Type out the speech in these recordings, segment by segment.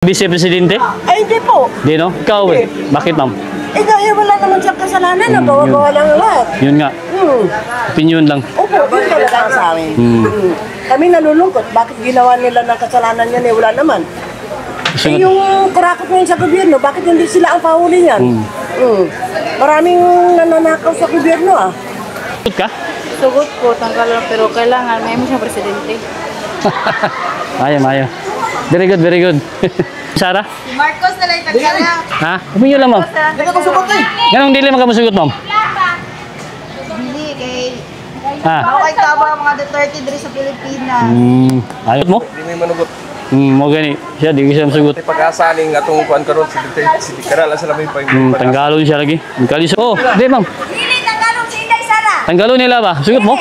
Vice Presidente? Ay, hindi po. Di no? Ikaw eh. Bakit ma'am? Eh, dahil wala naman siyang kasalanan. Nabawa-bawa lang lahat. Yun nga. Opinion lang. Opo, yun talaga ang sa amin. Kami nalulungkot. Bakit ginawa nila ng kasalanan yan eh? Wala naman. Eh, yung kurakot ngayon sa gobyerno, bakit hindi sila ang pahuli niyan? Maraming nananakaw sa gobyerno ah. Sugot ka? Sugot po, tanggal lang, pero kailangan may mo siyang presidente. Ayaw. Very good, very good. Sarah? Marcos na lang tanggal na. Ha? Opinion lang ma'am. Hindi ka masugot eh. Ganong dili magkamusugot ma'am? Dili kay Ha? Kay Kaba mga Duterte diri sa Pilipinas. Ayot mo? Hindi may manugot. Mo gani. Siya, di siya masugot. May pag-asaling atong kuan karon si Karala sa lamay pa. Tanggalon siya lagi. Kalis. Oh, di ma'am. Dili tanggalon si Inday Sara. Tanggalon nila ba? Sugot mo?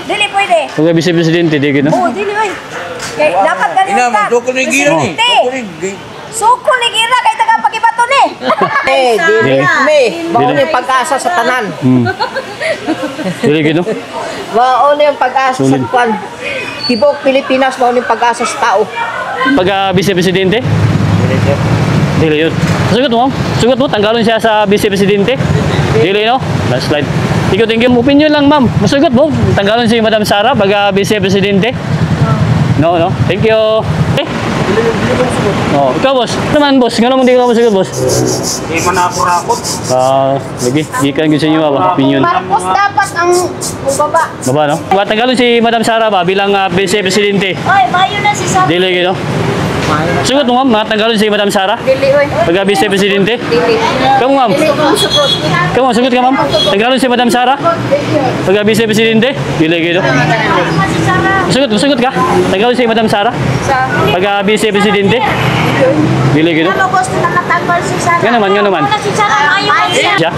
Dili pwede. Pagka Vice Presidente, di gino? Oo, dili oy. Kay dapat ganun ka. Doko ni Gira ni. Suko ni Gira kay taga pagibato ni. Dili. Mauna yung pag-asa sa tanan. Dili gino? Mauna yung pag-asa sa kwan. Tibok Pilipinas, mauna yung pag-asa sa tao. Pagka Vice Presidente? Dili yun. Sugot mo ma'am? Sugot mo? Tanggalon siya sa Vice Presidente? Dili no? Last slide. Thank you. Opinion lang ma'am. Masugot mo? Tanggalon si Madam Sara pagka Vice Presidente? No. Thank you. Oh, ikaw boss. Naman boss, ngano mo di ka masugot boss? Di man ako rakot. Lagi. Gikan gyud sa inyo ba opinion. Marcos dapat ang baba. Baba no? Tanggalon si Madam Sara ba bilang Vice Presidente? Oy, mayo na si Sara. Dili gino? Sugot mo ma'am, tanggalon si Madam Sara Dili oy. pagka Vice Presidente? Dili. Kamu ma'am. Dili ko sugot. Kamu sugot ka ma'am? Tanggalon si Madam Sara pagka Vice Presidente? Dili gino? Si Sara. Sugot ka? Tanggalon si Madam Sara Sa pagka Vice Presidente? Dili gino? ano gusto na natanggal si Sara? Nga naman. Wala si Sara mayo siya. Siya?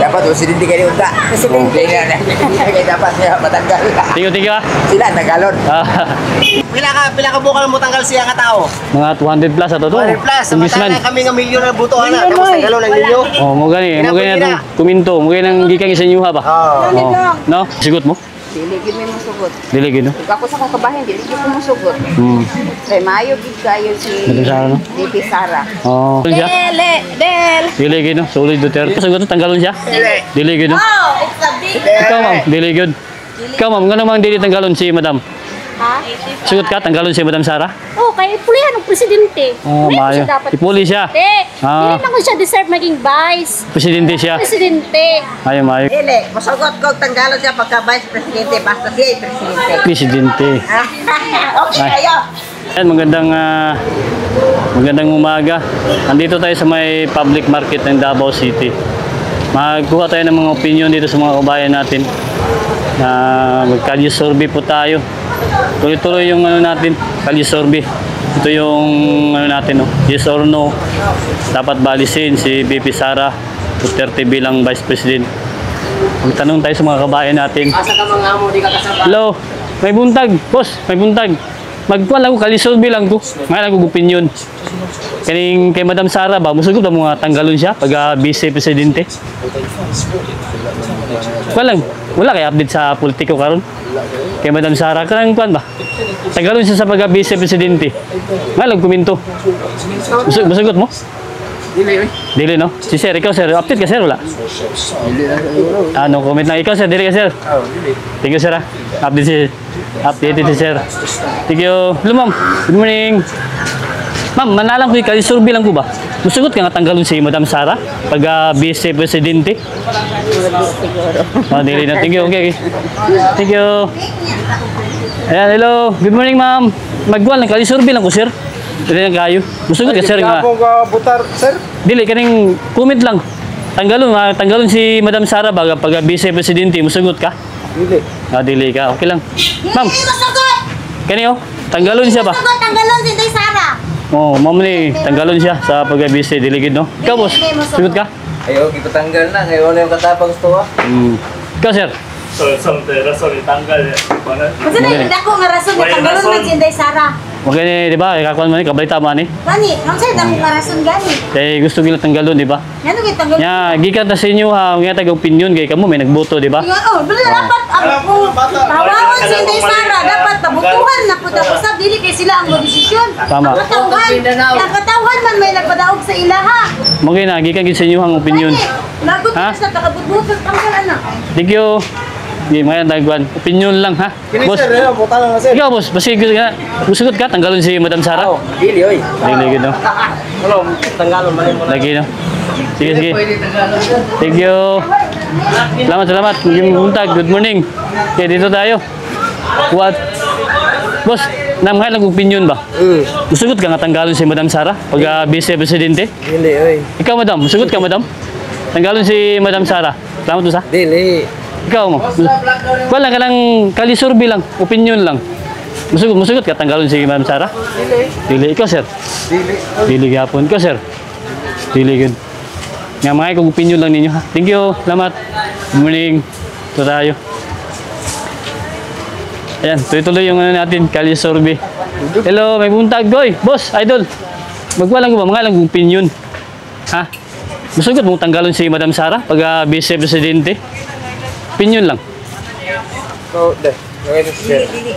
Dapat presidente kayo unta. Presidente na. Kaya dapat siya matanggal. Thank you ah. Sila tagalon. Pila ka bukal mo tanggal siya ka tao? Mga 200 plus ato to. 100 plus. Congressman. Samantala kami ng milyon na buto na. Tapos tagalon ang inyo. Oh, mo gani atong kuminto, mo gani nang gikan sa inyo ha ba? Oh. No? Sugot mo? Dili gid may musugot. Dili gino? Ako sa kong kabahin, dili gid ko musugot. Kay mayo gid kayo si Madam Sara, no? DP Sara. Oh. Siya? Del. Dili gino. Solid Duterte. Sugot tanggalon siya? Dili gino. Oh, it's a big. Ikaw ma'am, dili gud. Ikaw ma'am, ngano mang dili tanggalon si Madam? Ha? Sugot ka tanggalon si Madam Sara? Oh, kay pulihan ng presidente. Oh, Hindi mo mayo. siya dapat Ipuli siya. presidente. Ah. Hindi naman siya deserve maging vice. Presidente siya. Presidente. Mayo. Dili, masagot ko tanggalon siya pagka vice presidente. Basta siya ay presidente. Presidente. Okay kayo. Ayan, magandang umaga. Andito tayo sa may public market ng Davao City. Magkuha tayo ng mga opinion dito sa mga kabayan natin. Mag-kalye survey po tayo. Tuloy-tuloy yung natin, kalye survey. Ito yung natin, no? Yes or no. Dapat balisin si BP Sara Duterte bilang Vice President. Magtanong tayo sa mga kabayan natin. Asa ka mga amo, di ka kasama. Hello, may buntag, boss, may buntag. Magkuhan lang ko, kalisolve lang ko. Ngayon ako opinion. Kaning kay Madam Sara ba, musugot ba mga tanggalon siya pag Vice Presidente? Wala kay update sa politiko karon. Kay Madam Sara, kanang kuan ba? Tanggalon siya sa pag Vice Presidente. Ngayon kuminto. Musugot mo? Dili no? Si Sir, ikaw Sir, update ka Sir, wala? Ano, comment na ikaw Sir, dili ka Sir? Thank you Sir ah. Update si Sir. Thank you. Hello ma'am, good morning. Ma'am, manalang ko yung survey lang ko ba? Musugot ka nga tanggalon si Madam Sara pag Vice Presidente? Oh, dili na. Thank you. Okay. Thank you. Ayan, hello. Good morning ma'am. Magbuwan lang, survey lang ko Sir. Dili na kayo. Musugot ka Sir nga. Kapong ka butar, sir. Dili, kaning comment lang. Tanggalon si Madam Sara baga pag Vice Presidente, musugot ka? Dili. Dili ka. Okay lang. Ma'am, Musugot. kaniyo, tanggalon siya ba? Musugot tanggalon si Inday Sara. Oh, ma'am ni, tanggalon siya sa pag-Vice Delegate, no? Ikaw, boss, sugot ka? Ayo, ipatanggal na. Ngayon wala yung katapang gusto ah. Ikaw, sir? Rason itanggal. Kasi na hindi ako nga rason na tanggalon man si Inday Sara. Magani, di ba? Ikakuan man ni kabalita man ni. Gani, ang sa'yo, dami karason gani. Kay gusto gila tanggalon, di ba? Yan ang kita gani. Nya, gikan ta sa inyo ha, nga tag opinion kay kamo may nagboto, di ba? Oh, dili dapat kung tawawan si Inday Sara, dapat tabutuhan na po tapos na dili kay sila ang desisyon. Tama. Ang katawhan man may nagpadaog sa ilaha. Magay na, gikan gid sa inyo ang opinion. Lagot Ha? sa takabutbutot tanggal na. Thank you. Di mga tagwan. Opinion lang ha. Boss. Ikaw boss, basi gusto ka tanggalon si Madam Sara. Dili, oy. Dili gid no. Tanggalon man mo. Lagi no. Sige, sige. Thank you. Salamat. Maging buntag. Good morning. Okay, dito tayo. What? Boss, namay lang opinion ba? Gusto ka nga tanggalon si Madam Sara pag Vice Presidente? Dili, oy. Ikaw, madam. Gusto ka, madam? Tanggalon si Madam Sara. Salamat to sa. Dili. Ikaw mo. Wala ka lang kalisurbi lang, opinion lang. Musugot ka tanggalon si Madam Sara? Dili. Ikaw, sir? Dili gapon. Ikaw, sir? Dili gud. Nga mga kung opinion lang ninyo ha. Thank you. Salamat. Good morning. Ito tayo. Ayan, tuloy-tuloy yung ano natin, kalisurbi. Hello, may buntag. Goy, boss, idol. Magwalang ko ba? Mga lang opinion. Ha? Musugot mo tanggalon si Madam Sara pag Vice Presidente? Opinion lang. So, sir.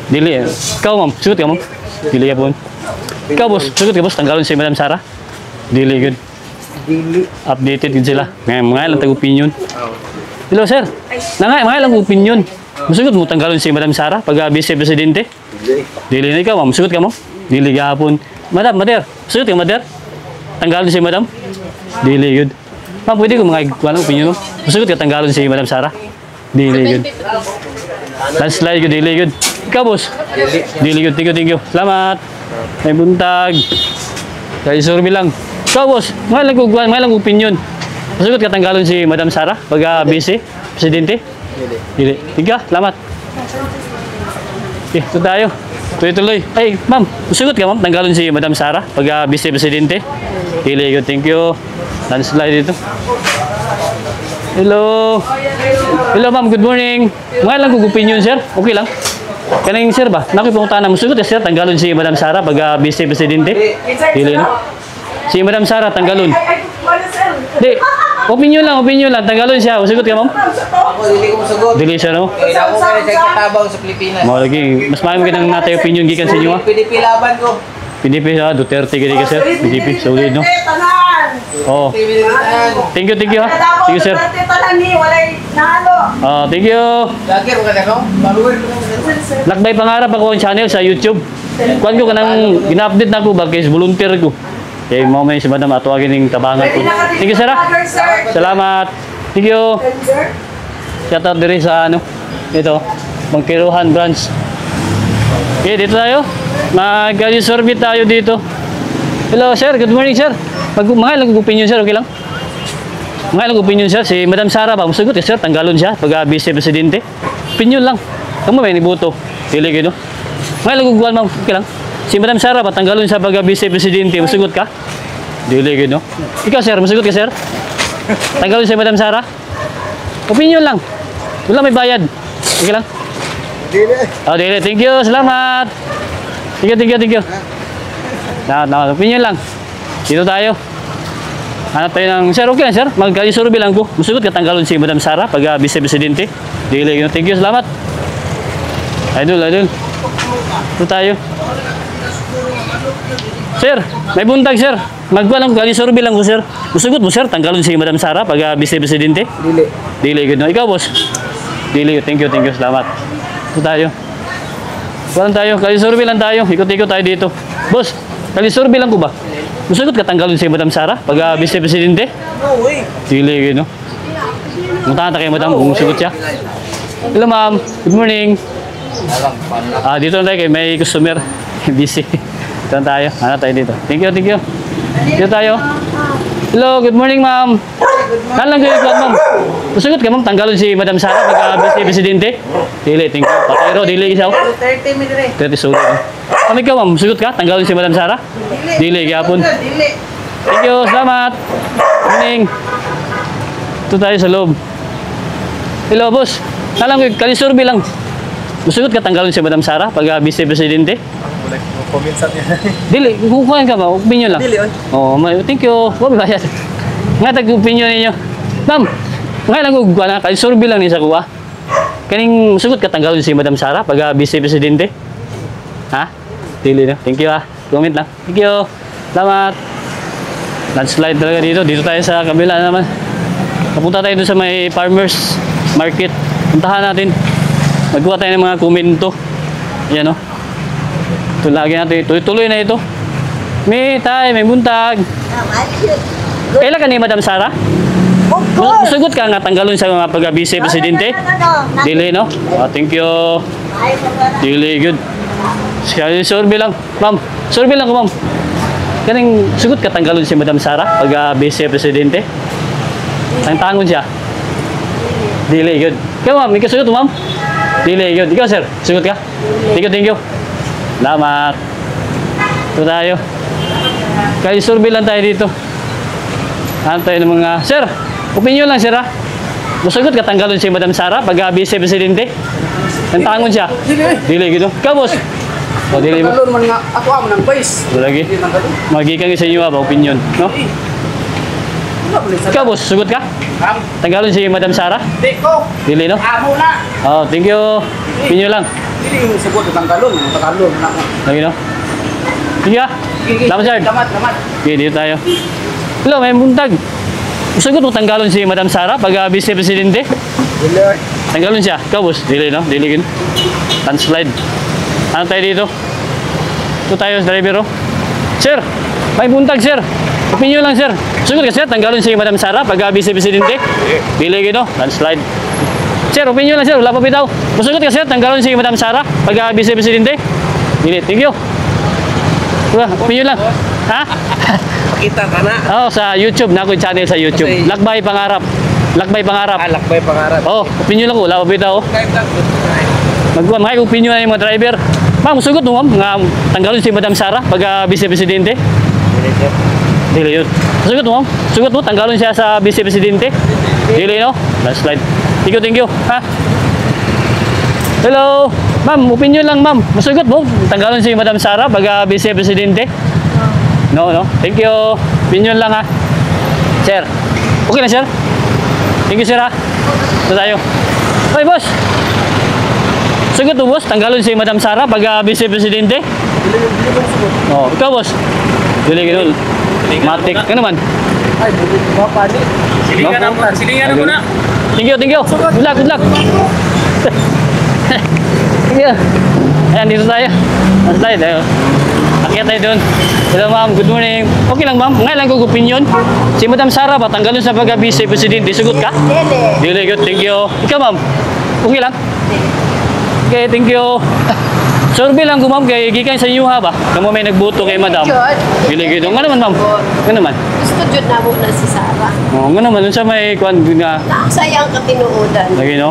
Dili eh. Ikaw, ma'am. Sugot ka, ma'am. Dili ka po. Ikaw, boss. Sugot ka, boss. Tanggalon si Madam Sara. Dili, good. Dili. Updated good sila. Mga lang tag-opinion. Hello, sir. Mga lang opinion. Sugot mo tanggalon si Madam Sara pag Vice Presidente? Dili na ikaw, ma'am. Sugot ka, ma'am. Dili ka hapon. Madam, Mader. Sugot ka, Mader. Tanggalon si Madam. Dili, good. Ma'am, pwede ko mga opinion mo. Sugot ka tanggalon si Madam Sara. Dili, good. Landslide good, dili good. Ikaw, boss? Dili good, thank you. Salamat. May buntag. Kaya survey lang. Ikaw, boss? Mga lang opinion. Masugot ka tanggalon si Madam Sara pag Vice Presidente? Dili. Thank you, salamat. Okay, ito tayo. Tuloy-tuloy. Ay, ma'am, masugot ka, ma'am? Tanggalon si Madam Sara pag Vice Presidente? Dili good, thank you. Landslide dito. Hello. Hello, ma'am. Good morning. Mga lang kung opinion, sir. Okay lang. Kanang sir ba? Nakipunta na musugot sir. Tanggalon si Madam Sara pag Vice Presidente. Dili no? Si Madam Sara tanggalon. Di. Opinion lang. Tanggalon siya. Musugot ka, ma'am? Ako dili ko masugod. Dili siya, no? Kaya ako kaya sa katabang sa Pilipinas. Mo lagi. Mas maayo ka nang natay opinion gikan sa inyo, ha? PDP laban ko. PDP, ha? Duterte gani ka, sir. PDP. Solid, no? Oh. Thank you, ha? Thank you, sir. Thank you. Lagi mo ka na ko? Baluin mo ka. Lakbay Pangarap ako ang channel sa YouTube. Kuan ko kanang gina-update na ko ba kay volunteer ko. Kay mo may si Madam atawagin ning tabangan ko. Thank you, sir. Salamat. Thank you. Shout out diri sa ano ito, Mangkiruhan branch. Okay, dito tayo. Mag-survey tayo dito. Hello, sir. Good morning, sir. Mga lang opinion, sir. Okay lang? Mga lang opinion, sir. Si Madam Sara ba? Musugot, sir. Tanggalon siya pag Vice Presidente. Opinion lang. Kamu may nibuto. Dili kayo, no? Mga lang guguan, ma'am. Okay lang. Si Madam Sara ba? Tanggalon siya pag Vice Presidente. Musugot ka? Dili kayo, no? Ikaw, sir. Musugot ka, sir? Tanggalon si Madam Sara? Opinion lang. Wala may bayad. Okay lang? Dili. Oh, dili. Thank you. Salamat. Thank you. Na, opinion lang. Dito tayo. Hanap tayo ng, sir, okay lang, sir. Mag-survey lang ko. Musugot ka tanggalon si Madam Sara pag Vice Presidente. Dili. Thank you. Salamat. Idol. Dito tayo. Sir, may buntag, sir. Magwalang survey lang ko, sir. Musugot mo, sir. Tanggalon si Madam Sara pag Vice Presidente. Dili. No? Ikaw, boss. Dili. Thank you. Salamat. Dito tayo. Walang tayo. Kali-survey lang tayo. Ikot-ikot tayo dito. Boss, kali-survey lang ko ba? Musugot ka tanggalon si Madam Sara pag Vice Presidente? No way. Dili, no? Muntahan ta kay Madam kung sugot siya. Hello, ma'am. Good morning. Dito na tayo kay may customer. Busy. Dito na tayo. Hanap tayo dito. Thank you. Dito tayo. Hello, good morning, ma'am. Nalang kayo, ma'am. Musugot ka, ma'am. Tanggalon si Madam Sara pag Vice Presidente? Dili, thank you. Patero, dili isa. 30 minutes rin. 30 sulit. Kami ka, ma'am. Sugot ka? Tanggalin si Madam Sara? Dili, gapon. Dili. Thank you. Salamat. Morning. Ito tayo sa loob. Hello, boss. Nalang ko, kalisurvey lang. Sugot ka tanggalin si Madam Sara pag Vice Presidente? Nag-commensan niya. Dili, kukuhan ka ba? Opinion lang. Dili, oy. Oh, thank you. Wag bayad. Nga tag-opinion ninyo. Ma'am, nga lang kung na, kay survey lang ni sa kuha. Kaning sugot ka tanggalon si Madam Sara pag Vice Presidente. Ha? Dili na. Thank you ah. Comment lang. Thank you. Salamat. Landslide talaga dito. Dito tayo sa kabila naman. Napunta tayo doon sa may farmers market. Puntahan natin. Magkuha tayo ng mga komento. Yan o. Ito lagi natin. Tuloy na ito. May buntag. Kailan ka ni Madam Sara? Sugot ka nga tanggalon sa mga pag-Vice Presidente? Dili, no? Oh, thank you. Dili, good. Survey lang. Ma'am, survey lang ko, ma'am. Kaning sugot ka tanggalon si Madam Sara pag-Vice Presidente? Ang tangon siya. Dili, good. Ikaw, ma'am, ikaw sugot mo, ma'am? Dili, good. Ikaw, sir, sugot ka? Thank you. Salamat. Ito tayo. Kaya survey lang tayo dito. Ano tayo ng mga... Sir, opinion lang, sir, ha? Masugot ka tanggalon si Madam Sara pag-Vice Presidente? Ang tangon siya. Dili, good. Ikaw, boss? O, dili mo. Talon man nga ako amo ng vice. Lagi. Magikan sa inyo ba opinion, no? Ikaw, boss, sugot ka? Tanggalon si Madam Sara? Di ko. Dili, no? Amo na. Oh, thank you. Opinion lang. Dili yung sugot ng talon na. Lagi, no? Sige, ha? Salamat, sir. Salamat. Okay, dito tayo. Hello, may buntag. Sugot mo tanggalon si Madam Sara pag-Vice Presidente? Dili. Tanggalon siya. Ikaw, boss? Dili, no? Dili, gin. Landslide. Ano tayo dito? Ito tayo, driver, oh. Sir, may buntag, sir. Opinion lang, sir. Sugot ka, sir. Tanggalon si Madam Sara pag-Vice Presidente? Dili, gin, no? Landslide. Sir, opinion lang, sir. Wala pa bitaw. Masugot ka, sir. Tanggalon si Madam Sara pag-Vice Presidente? Dili. Thank you. Wala, opinion lang. Ha? Pakita ka na. Oh, sa YouTube. Na ako yung channel sa YouTube. Okay. Lakbay Pangarap. Lakbay Pangarap. Lakbay pangarap. Oh, opinion lang ko. Wala pa bitaw. Magkuhan, mga opinion na yung mga driver. Ma'am, sugot mo, ma'am. Nga, tanggalon si Madam Sara pag-Vice Presidente? Dili yun. Sugot mo, ma'am. Sugot mo, tanggalon siya sa Vice Presidente? Dili, no? Last slide. Thank you. Ha? Hello. Ma'am, opinion lang, ma'am. Masugot mo, tanggalon si Madam Sara pag-Vice Presidente? No. Thank you. Opinion lang, ha? Sir. Okay na, sir? Thank you, sir, ha? Ito tayo. Hoy, boss. Sugot mo, boss. Tanggalon si Madam Sara pag-Vice Presidente? Oh, ikaw, boss. Dili, ganun. Matik ka naman. Ay, mapani. Silingan mo na. Thank you. Good luck. Sige. Ayan, dito tayo. Nasa tayo. Akyat tayo doon. Hello, ma'am. Good morning. Okay lang, ma'am. Ngayon lang kong opinion. Si Madam Sara ba, tanggalon sa pag-Vice Presidente. Sugot ka? Dili, good. Thank you. Ikaw, ma'am. Okay lang? Okay, thank you. Survey lang ko, ma'am. Kaya gikan sa inyo, ha ba? Kamu may nagbuto kay Madam. Dili, good. Nga naman, ma'am. Nga naman. Gusto dyan na muna si Sara. Oh, nga naman. Doon sa may kwan nga. Sayang ka tinuudan. Lagi, no?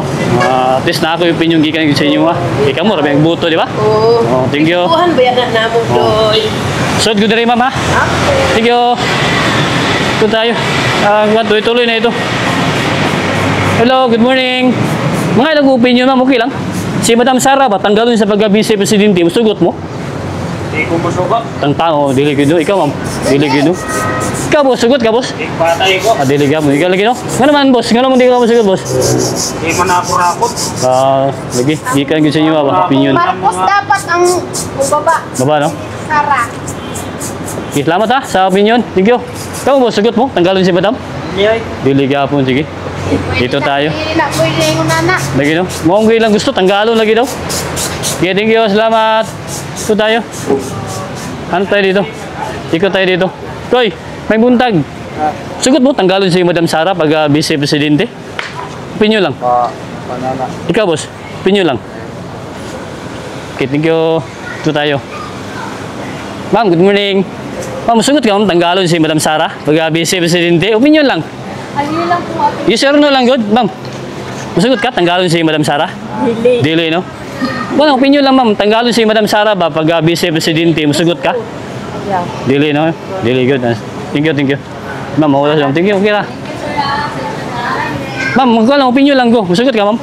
At least na ako yung opinion gikan sa inyo, ha? Ikaw mo, may nagbuto, di ba? Oo. Oh, thank you. Buhan ba yan na mo doon? Sud good rin, ma'am, ha? Okay. Thank you. Ito tayo. Tuloy na ito. Hello, good morning. Mga ilang opinion, ma'am, okay lang? Si Madam Sara ba, tanggalon sa pag-Vice Presidente, masugot mo? Hindi ko masugot. Tangtang, dili gido. Ikaw, ma'am. Dili gido. Ikaw, boss, sugot ka, boss? Patay ko. Dili ka mo. Ikaw lagi, no? Nga naman, boss. Nga naman, di ka masugot, boss. Hindi man ako rakot. Lagi. Gikan ko sa inyo, ba? Opinion. Marcos dapat ang baba. Baba, no? Sara. Okay, salamat, ha, sa opinion. Thank you. Ikaw, boss, sugot mo? Tanggalon si Madam? Dili ka po, sige. Dito tayo. Pwede na yung nana. Lagi, no? Mukhang kayo lang gusto, tanggalon lagi daw. Okay, thank you. Salamat. Ito tayo. Ano tayo dito? Ikot tayo dito. Koy, may buntag. Sugot mo, tanggalon si Madam Sara pag-Vice Presidente? Opinion lang. Panana. Ikaw, boss. Opinion lang. Okay, thank you. Ito tayo. Ma'am, good morning. Ma'am, sugot ka, tanggalon si Madam Sara pag-Vice Presidente? Opinion lang. Ayun lang po ate. Yes or no lang, good? Ma'am, masugot ka, tanggalon si Madam Sara? Dili, no? Well, opinion lang, ma'am. Tanggalon si Madam Sara ba pag-Vice Presidente? Masugot ka? Dili, no? Dili, good. Thank you. Ma'am, mawala lang. Thank you, okay na. Ma'am, opinion lang ko. Masugot ka, ma'am?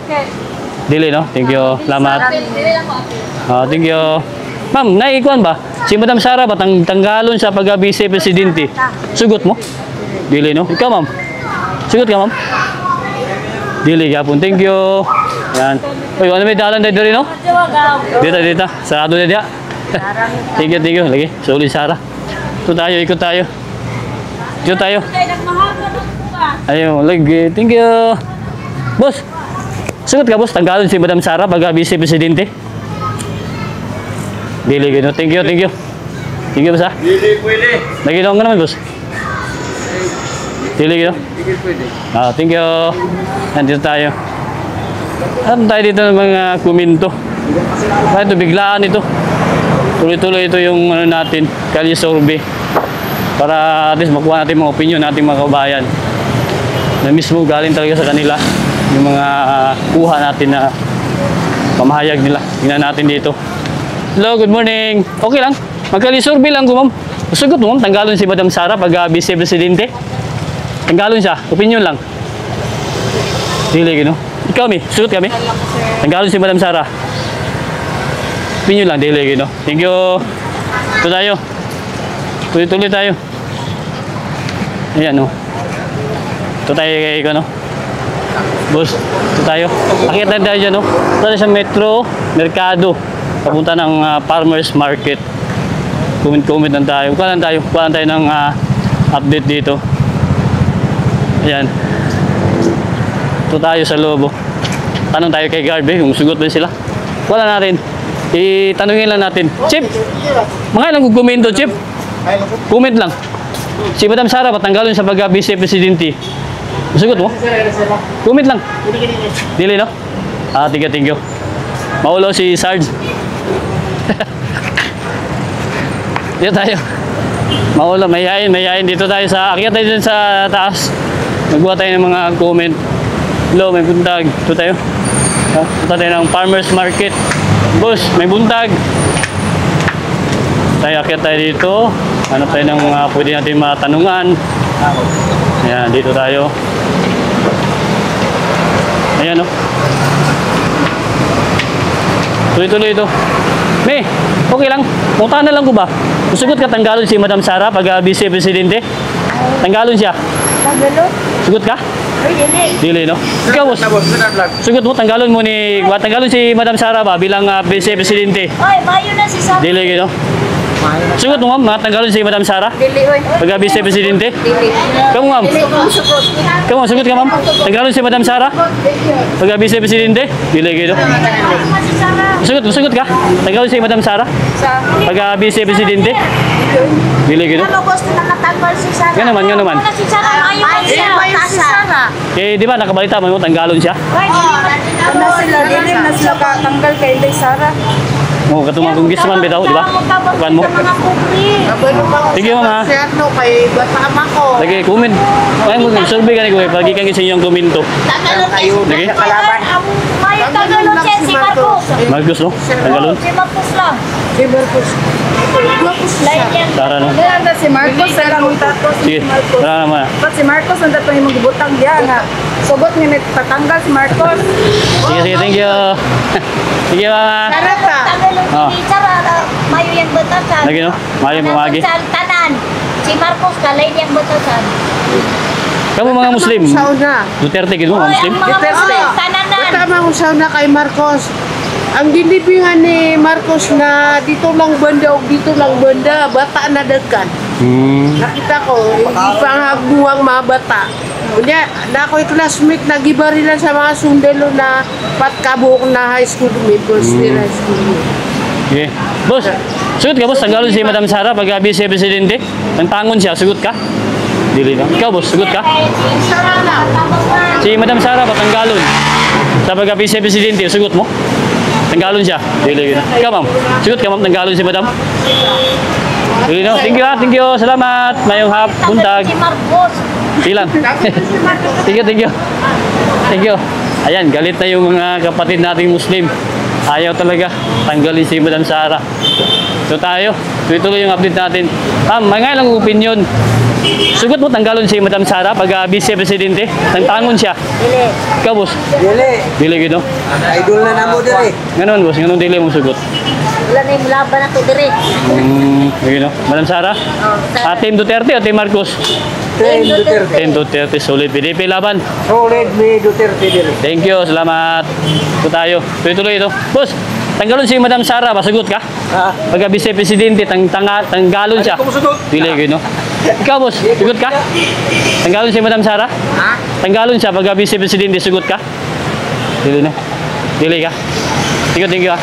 Dili, no? Thank you. Salamat. Dili lang po ate. Thank you. Ma'am, naikuan ba? Si Madam Sara ba tanggalon sa pagka-vice presidente? Sugot mo? Dili no? Ikaw ma'am? Sugot ka ma'am? Dili gapon. Thank you. Yan. Uy, ano may dalan dito rin no? Dito. Sarado na dia. Thank you. Lagi. Sulit Sara. Ito tayo, ikot tayo. Dito tayo. Ayun, lagi. Thank you. Boss. Sugot ka boss, tanggalon si Madam Sara pagka-vice presidente? Dili gino. Thank you. Thank you boss ha. Dili pwede. Lagi dong ka naman boss. Dili gino. Dili pwede. Thank you. Nandito tayo. Ano tayo dito ng mga komento? Kaya ito, biglaan ito. Tuloy-tuloy ito yung ano natin, Kalye Survey. Para at least makuha natin mga opinion natin mga kabayan. Na mismo galing talaga sa kanila. Yung mga kuha natin na pamahayag nila. Tingnan natin dito. Hello, good morning. Okay lang. Mag-Kalye Survey lang ko ma'am. Sugot mo ma'am, tanggalon si Madam Sara pag vice presidente. Tanggalon siya, opinion lang. Dili gino. Ikaw mi, sugot kami. Tanggalon si Madam Sara. Opinion lang, dili gino. Thank you. Ito tayo. Tuloy-tuloy tayo. Ayan o. Ito tayo kay ikaw no. Boss, ito tayo. Nakita tayo dyan no. Ito tayo sa Metro Mercado. Papunta ng Farmers Market. Comment lang tayo. Kuha lang tayo ng update dito. Ayan. Ito tayo sa Lobo. Tanong tayo kay Garbe kung sugot ba sila. Wala natin. Itanungin lang natin. Chip, mga ilang komento, Chip? Comment lang. Si Madam Sara, patanggalon sa pagka-vice presidente. Sugot mo? Comment lang. Dili, no? Thank you. Maulo si Sarge. Dito tayo. Maulo, mayayain. Dito tayo sa, akyat tayo dun sa taas. Magbuha tayo ng mga comment. Hello, may buntag. Ito tayo. Punta tayo ng Farmers Market. Boss, may buntag. Akyat tayo dito. Ano tayo ng mga pwede natin matanungan. Ayan, dito tayo. Ayan, no? Tuloy-tuloy ito. May, okay lang. Punta na lang ko ba? Sugot ka, tanggalon si Madam Sara pag vice presidente? Tanggalon siya. Tagalog? Sugot ka? Dili, no? Ikaw, boss. Sugot mo, tanggalon si Madam Sara ba bilang vice presidente? Oy, mayo na si Sam. Dili, no? Sugot mo, ma'am, tanggalon si Madam Sara Dili, oy. pag vice presidente? Dili. Kamu, ma'am. Dili ko sugot. Kamu, sugot ka, ma'am. Tanggalon si Madam Sara pag vice presidente? Dili, no? Si Sarah. Sugot ka? Tanggalon si Madam Sara Sa pag vice presidente? Dili, no? Ano gusto nakatanggal si Sarah? Nga naman. Wala si Sarah, mayo siya. si Sarah. Eh, di ba, nakabalita mo, tanggalon siya? Ano sila dili na sila katanggal kay Inday Sara. Oo, katumang congressman bitaw, di ba? Kuhan mo. Mga kupri. Sige, ma'am, ha? Ano kay bata ko. Lagi, comment. Ay mo, survey ka ni Kuya, pagi kang isa yung komento. Tagalog Kayo Sige. sa kalaban. Mayo tagalog siya si Marcos. Marcos, no? Tanggalon. Si Marcos lang. Si Marcos. Marcos Lain yan. Tara, no? Ganda si Marcos sa lang tapos Sige, tara naman. Ba't si Marcos ang dapat yung magibutang diya nga. Sugot nga tatanggal si Marcos. Sige, thank you. Sige, mama. Sarata. Tagalog Ah. si Sarah. Mayo yung batasan. Lagi, no? Mayo pumagi. Tanan. Si Marcos ka, lain yung batasan. Kamu mga Muslim. Sauna. Duterte, gitu, mga Muslim. Duterte. Tananan. Tama ko sauna kay Marcos. Ang dinibingan ni Marcos na dito lang banda o dito lang banda, bata na dagkan. Nakita ko, hindi pa ang hagbuwang mga bata. Kunya, na ako'y classmate, nagibarilan sa mga sundalo na patkabuok na high school, middle school, high school. Sige. Boss, sugot ka, boss. Tanggalon si Madam Sara pag vice presidente. Tangon siya, sugot ka? Dili na. Ikaw, boss, sugot ka? Si Madam Sara, patanggalon. Sa pag vice presidente, sugot mo? Tanggalon siya. Dili na. Ikaw, ma'am. Sugot ka, ma'am. Tanggalon si Madam. Dili na. Thank you, ha. Thank you. Salamat. Mayong hap. Buntag. Si Marcos. Ilan? Thank you, thank you. Thank you. Ayan, galit na yung mga kapatid nating Muslim. Ayaw talaga. Tanggalin si Madam Sara. So tayo, tuloy-tuloy yung update natin. May nga lang opinion. Sugot mo tanggalon si Madam Sara pag Vice Presidente. Tangtangon siya. Dili. Ikaw, boss. Dili. Dili gito. Idol na namo diri. Ganon, boss. Ganon dili mo sugot. Wala na yung laban na to dire. Gito. Madam Sara. Team Duterte o Team Marcos? Team Duterte. Team Duterte. Solid. PDP laban. Solid mi Duterte diri. Thank you. Salamat. Ito tayo. Tuloy-tuloy ito. Boss, tanggalon si Madam Sara. Masugot ka? Ha? Pag Vice Presidente, tanggalon siya. Dili gito. Ikaw, boss. Sugot ka? Tanggalon si Madam Sara? Ha? Tanggalon siya pag Vice Presidente. Sugot ka? Dili no? Dili ka? Thank you ha.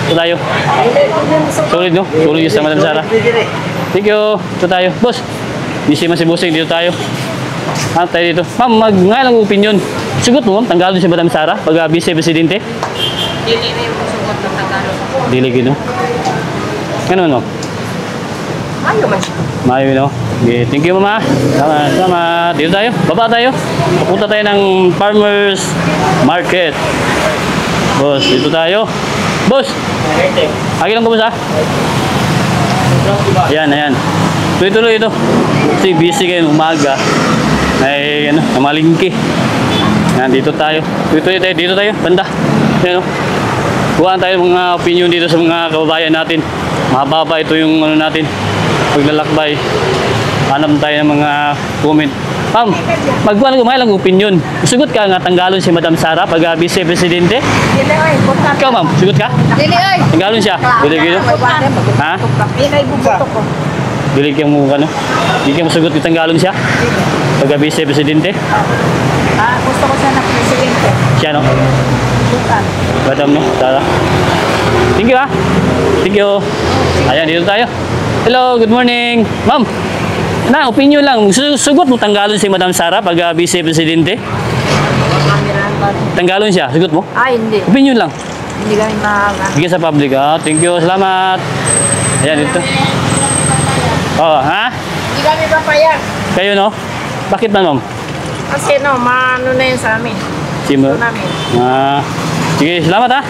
Ito tayo. Solid no? Solid yung sa Madam Sara. Thank you. Ito tayo. Boss, busy man si Bossing. Dito tayo. Tayo dito. Ma'am, nga lang opinion. Sugot mo, tanggalon si Madam Sara pag Vice Presidente? Dili na yung sugot ng Tagalog. Dili gino. Ano no? Ayaw man siya. Mayo no? Okay, thank you mama. Salamat. Dito tayo. Baba tayo. Papunta tayo ng Farmers Market. Boss, dito tayo. Boss! Agi lang ko boss ha? Ayan. Tuloy-tuloy ito. Kasi busy kayo umaga. Ay, namalingki. Ayan, dito tayo. Tuloy-tuloy tayo. Dito tayo. Banda. Ayan o. Buhaan tayo ng mga opinion dito sa mga kababayan natin. Mahaba ito yung natin. Paglalakbay. Hanap tayo ng mga comment. Ma'am, magkuhan ko lang opinion. Sugot ka nga tanggalon si Madam Sara pag Vice Presidente? Dili oy, bukat. Ikaw ma'am, sugot ka? Dili oy. Tanggalon siya? Dili gino? Ha? Dili kay bubuto ko. Dili ka mo ano? Dili ka mo sugot yung tanggalon siya? Pag Vice Presidente? Gusto ko siya na presidente. Siya no? Bukan. Madam no? Sara. Thank you ha. Thank you. Ayan, dito tayo. Hello, good morning. Ma'am, opinion lang. Sugot mo tanggalon si Madam Sara pag Vice Presidente? Tanggalon siya. Sugot mo? Ay, hindi. Opinion lang. Hindi kami maaga. Sige sa public. Thank you. Salamat. Ayan, dito. Ha? Hindi kami papayag. Kayo no? Bakit man ma'am? Kasi maano na yun sa amin. Simo? Namin. Sige, salamat ha.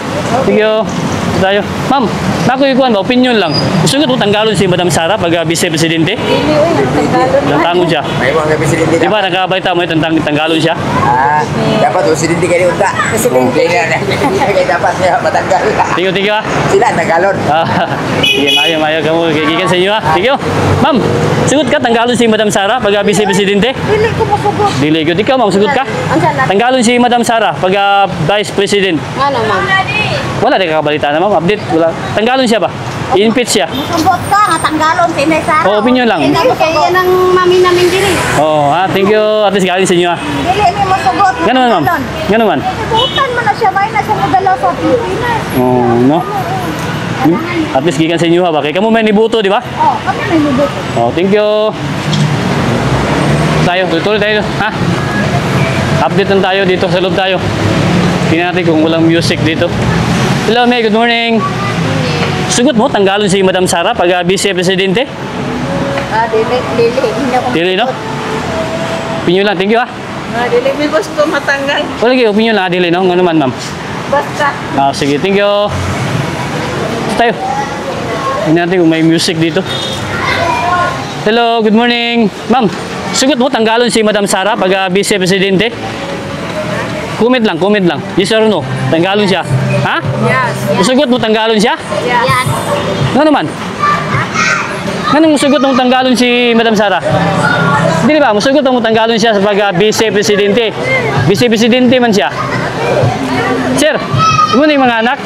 Thank you. Ito tayo. Ma'am, nakuikuan ba? Opinion lang. Sugot mo tanggalon si Madam Sara pag Vice Presidente? Dili oy, nagtagalon. Tangon siya. May mga presidente Di ba nakabalita mo itong tanggalon siya? Dapat presidente kayo unta. Presidente na. Kaya dapat siya matanggal. Thank you ha. Sila tagalon. Sige, mayo kamo. Gigikan sa inyo ha. Thank you. Ma'am, sugot ka tanggalon si Madam Sara pag Vice Presidente? Dili ko masugot. Dili ko. Ikaw ma'am, sugot ka? Tanggalon si Madam Sara pag Vice President. Ano ma'am? Wala rin kakabalita na ma'am. Update. Wala. Tanggalon siya ba? I-impeach siya. Musugot ka, nga tanggalon sa Inay Sara. Opinion lang. Hindi kaya yan ang mami namin dili. Thank you. At least galing sa inyo ha. Dili mi musugot. Ganun ma'am. Ganun man. Ibutan mo na siya, may na siya magalaw sa Pilipinas. No? At least gikan sa inyo ha ba? Kaya kamo may nibuto, di ba? Kami may nubot. Thank you. Tuloy tayo. Ha? Update lang tayo dito. Sa loob tayo. Tingnan natin kung walang music dito. Hello, May. Good morning. Sugot mo, tanggalon si Madam Sara pag Vice Presidente? Dili. Hindi ako Dili, no? Opinion lang. Thank you, ha? Dili mi gusto matanggal. Wala kayo, opinion lang, dili, no? Ano man, ma'am? Basta. Sige, thank you. Tayo. Tingnan natin kung may music dito. Hello, good morning. Ma'am, sugot mo, tanggalon si Madam Sara pag Vice Presidente? Comment lang. Yes or no? Tanggalon siya. Ha? Yes. Sugot mo, tanggalon siya? Yan. Ano naman? Anong musugot ng tanggalon si Madam Sara? Hindi ba? Musugot ng tanggalon siya sa pag Vice Presidente. Vice Presidente man siya. Sir, mo na yung mga anak?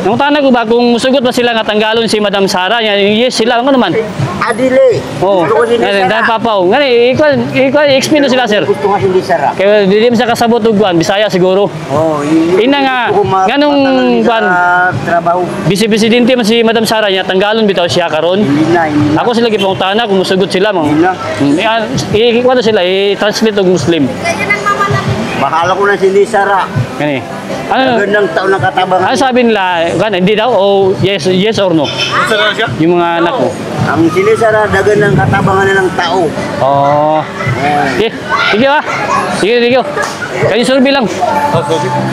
Nung tanong ko ba kung musugot ba sila nga tanggalon si Madam Sara? Yes, sila. Ano naman? Adili. Dahil papaw. Ngani, i-explain na sila, sir. Gusto nga hindi Sara. Kaya hindi mo sa kasabot og kuan, Bisaya siguro. Ina nga, nganong kuan, trabaho. Vice Presidente man si Madam Sara niya, tanggalon bitaw siya karon. Hindi na. Ako sila gipangutana kung musugot sila mo. I-kuan sila, i-translate og Muslim. Kaya nang mama namin. Bahala ko na si hindi Sara. Ngani. Ano? Gandang taon ng katabang. Ano sabi nila? Kan hindi daw o yes or no? Yung mga anak mo. Ang sili Sara, dagan ng katabangan na ng tao. Oh. Okay. Sige ba? Sige. Kayo survey lang.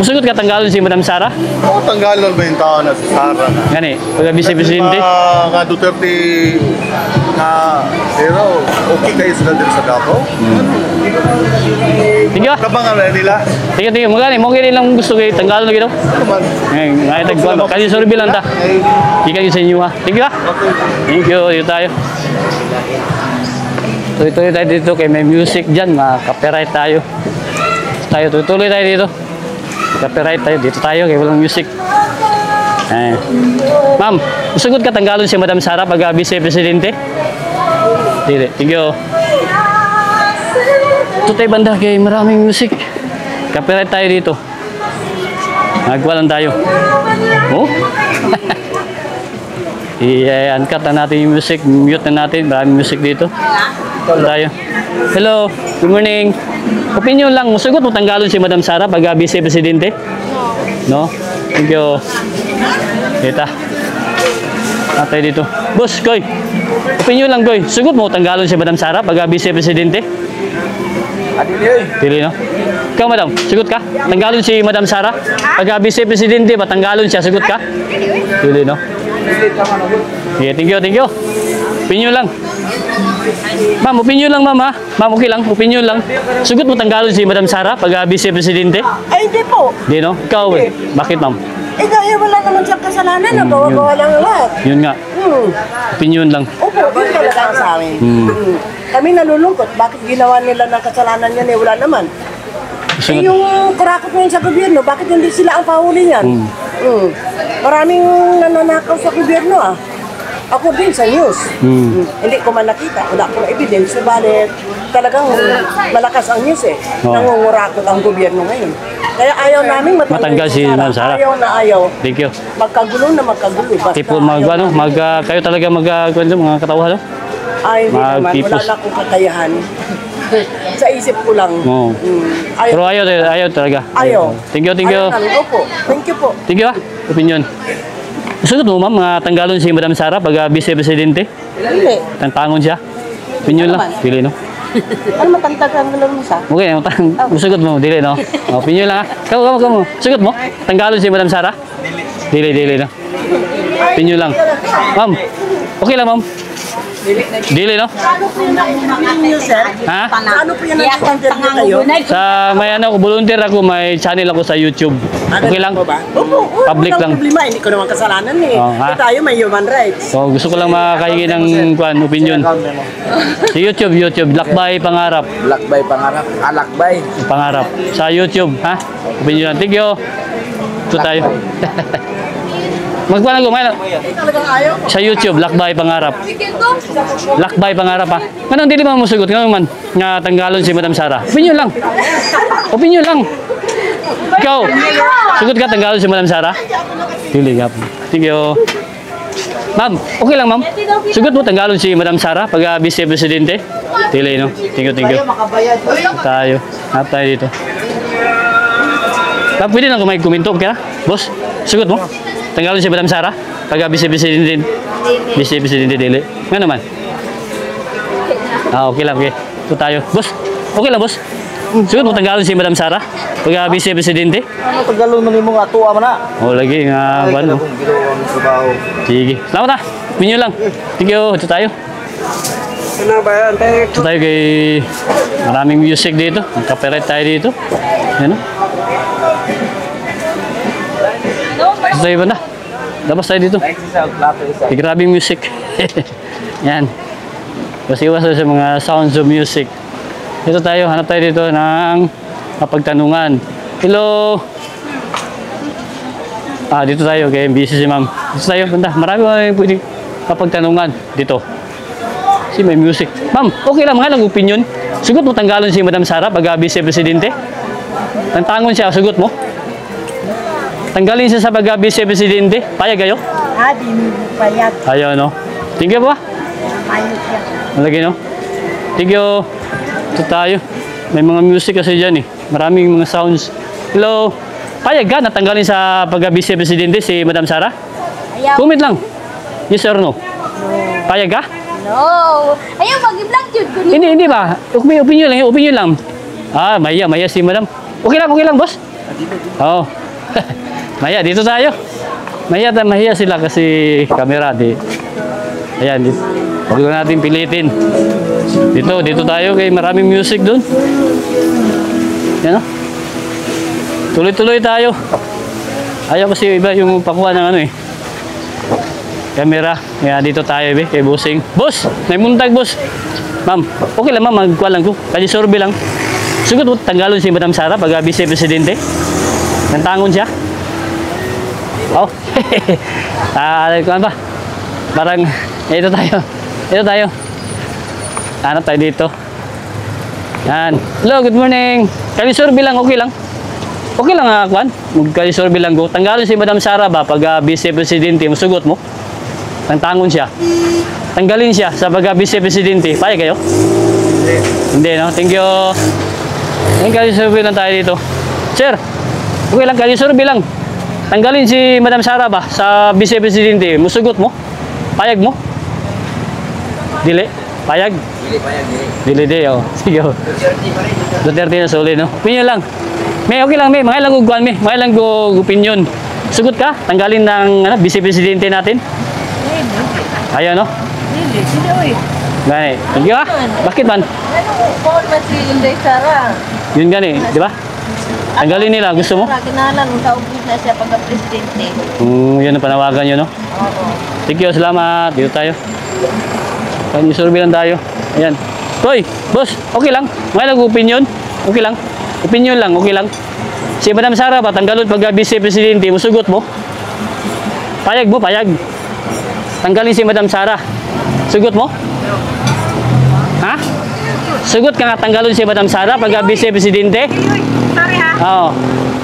Musugot ka tanggalon si Madam Sara? Oo, tanggalan ba yung tao na si Sara na? Gani, pag vice-presidente. Nga Duterte na, pero okay kayo sila din sa Davao? Sige ba? Kabangan na nila? Sige. Magani, mo kini lang gusto kayo tanggalon na gito. Ano man? Ngayon, tagkuhan. Kayo survey lang ta. Sige kayo sa inyo ha. Sige ba? Thank you. Dito tayo. Tuloy tayo dito kay may music dyan. Copyright tayo. Tuloy tayo dito. Copyright tayo. Dito tayo kay walang music. Ma'am, usugod ka tanggalon si Madam Sara pag vice-presidente? Dili. Thank you. Ito tayo banda kay maraming music. Copyright tayo dito. Nagwalan tayo. Oh? I-uncut na natin yung music. Mute na natin. Maraming music dito. Tayo. Hello. Good morning. Opinion lang. Musugot mo tanggalon si Madam Sara pag vice-presidente? No? Thank you. Kita. Atay dito. Boss, Koy. Opinion lang, Koy. Sugot mo tanggalon si Madam Sara pag vice-presidente? Dili, no? Ikaw, madam, sugot ka? Tanggalon si Madam Sara? Pag vice-presidente, tanggalon siya, sugot ka? Dili, no? Yeah, thank you. Opinion lang. Ma'am, opinion lang, ma'am, ha? Ma'am, okay lang, opinion lang. Sugot mo tanggalon si Madam Sara pag vice-presidente? Ay, hindi po. Di, no? Ikaw, bakit, ma'am? Wala naman siyang kasalanan. Bawa-bawa lang lahat. Yun nga, opinion lang. Opo, yun talaga ang sa amin. Kami nalulungkot. Bakit ginawa nila ng kasalanan yan? Wala naman. Yung kurakot ngayon sa gobyerno, bakit hindi sila ang pahuli niyan? Maraming nananakaw sa gobyerno, ah. Ako din sa news. Hindi ko man nakita. Wala akong evidence. Subalit, talagang malakas ang news eh. Nangungurakot ang gobyerno ngayon. Kaya ayaw namin Matanggal si Ma'am Sara. Ayaw na ayaw. Thank you. Magkagulo na magkagulo. Basta Tipo kayo talaga mga katauhan, no? ay, hindi naman. Wala Magtipos. na akong kakayahan. Sa isip ko lang. Oo. Pero ayaw talaga. Ayaw. Thank you. Ayaw namin. Opo. Thank you po. Thank you, opinion. Sugot mo, ma'am, tanggalon si Madam Sara pag vice-presidente? Hindi. Tantangon siya? Opinion lang. Dili, no? Ano matangtagan mo lang mo sa? Okay, sugot mo. Dili, no? Opinion lang, ha? Kamu. Sugot mo? Tanggalon si Madam Sara? Dili, no? Opinion lang. Ma'am, okay lang, ma'am? Dili, no? Ano po yung ninyo, sir? Ha? Ano po yung nag-interview kayo? Sa may volunteer ako, may channel ako sa YouTube. Okay lang? Opo. Public walang lang. problema. Hindi ko naman kasalanan eh. Ha? Tayo may human rights. So, gusto ko lang makahingi ng opinion. Sa YouTube, Lakbay Pangarap. Lakbay pangarap. Lakbay. Pangarap. Sa YouTube, ha? Opinion. Thank you. Ito tayo. Magpanan ko, Talagang ayaw. sa YouTube, Lakbay Pangarap. Lakbay Pangarap, ha? Anong dili mo musugot? Ganun man, nga tanggalon si Madam Sara. Opinion lang. Opinion lang. Ikaw, sugot ka tanggalon si Madam Sara? Dili nga. Thank you. Ma'am, okay lang, ma'am. Sugot mo tanggalon si Madam Sara pag vice-presidente? Dili, no? Thank you. Tayo. Hanap tayo dito. Ma'am, pwede na kung may komento ka? Boss, sugot mo? Tanggalon si Madam Sara pag vice-presidente? Vice-presidente, dili. Nga naman? Okay lang, okay. Ito tayo. Boss, okay lang, boss. Sugot mo tanggalon si Madam Sara pag vice-presidente? Ano tagalon man mo nga tuwa man na? Lagi nga ba, no? Sige. Salamat, ha. Minyo lang. Thank you. Ito tayo. Ito tayo kay maraming music dito. Copyright tayo dito. Yan, no? Ito tayo ba na? Labas tayo dito. May grabing music. Yan. Kasi iwas sa mga sounds of music. Ito tayo. Hanap tayo dito ng mapagtanungan. Hello! Dito tayo. Okay, busy si ma'am. Dito tayo. Banda. Marami pwedeng mapagtanungan dito. Si may music. Ma'am, okay lang. Mga opinion. Sugot mo tanggalon si Madam Sara pag vice-presidente? Tantangon siya. Sugot mo? Tanggalin siya sa pag vice-presidente? Payag kayo? Di payag. Ayaw, no? Thank you ba? Ayos yan. Malagi, no? Thank you. Ito tayo. May mga music kasi dyan, eh. Maraming mga sounds. Hello? Payag ka? Natanggalin sa pag vice-presidente si Madam Sara? Ayaw. Comment lang. Yes or no? Payag ka? No. Ayaw, mag-vlog yun ko ni. Hindi ba? May opinion lang. Ah, maya si madam. Okay lang, boss. Oo. Maya, dito tayo. Mahiya sila kasi camera di. Ayan, huwag lang natin pilitin. Dito tayo kay maraming music doon. Yan o. Tuloy-tuloy tayo. Ayaw kasi iba yung pakuha ng ano eh. Camera. Kaya dito tayo kay Bossing. Boss! May muntag, boss. Ma'am, okay lang ma'am, magkuha lang ko. Kasi sorbe lang. Sugot mo, tanggalon si Madam Sara pag Vice Presidente. Nantangon siya. Oh. Ano ba? Parang, ito tayo. Hanap tayo dito. Yan. Hello, good morning. Kali sorbe lang, okay lang. Okay lang Kwan. Kali sorbe lang ko. Tanggalon si Madam Sara ba pag Vice Presidente, masugot mo? Nantangon siya. Tanggalin siya sa pag Vice Presidente. Payag kayo? Hindi, no? Thank you. Ngayon kali survey lang tayo dito. Sir, okay lang, kali survey lang. Tanggalin si Madam Sara ba sa Vice Presidente. Musugot mo? Payag mo? Dili? Payag? Dili, oh. Sige, oh. Duterte na solid, no? Opinion lang. May okay lang, mga ilang guguan, mga ilang opinion. Sugot ka? Tanggalin ng Vice Presidente natin? Ayaw, no? Dili, oy. Gani. Thank you, ha? Bakit man? Paul si Inday Sara. Yun gani, di ba? Tanggalin nila, gusto mo? Kinalan, kaubos na siya pagka-presidente. Yun ang panawagan nyo, no? Oo. Thank you, salamat. Dito tayo. Survey lang tayo. Ayan. Hoy, boss, okay lang. May opinion? Okay lang. Opinion lang, okay lang. Si Madam Sara ba, tanggalon pag Vice Presidente, musugot mo? Payag mo, payag. Tanggalin si Madam Sara. Sugot mo? Ha? Sugot ka nga tanggalon si Madam Sara pag Vice Presidente? Sorry ha. Oo.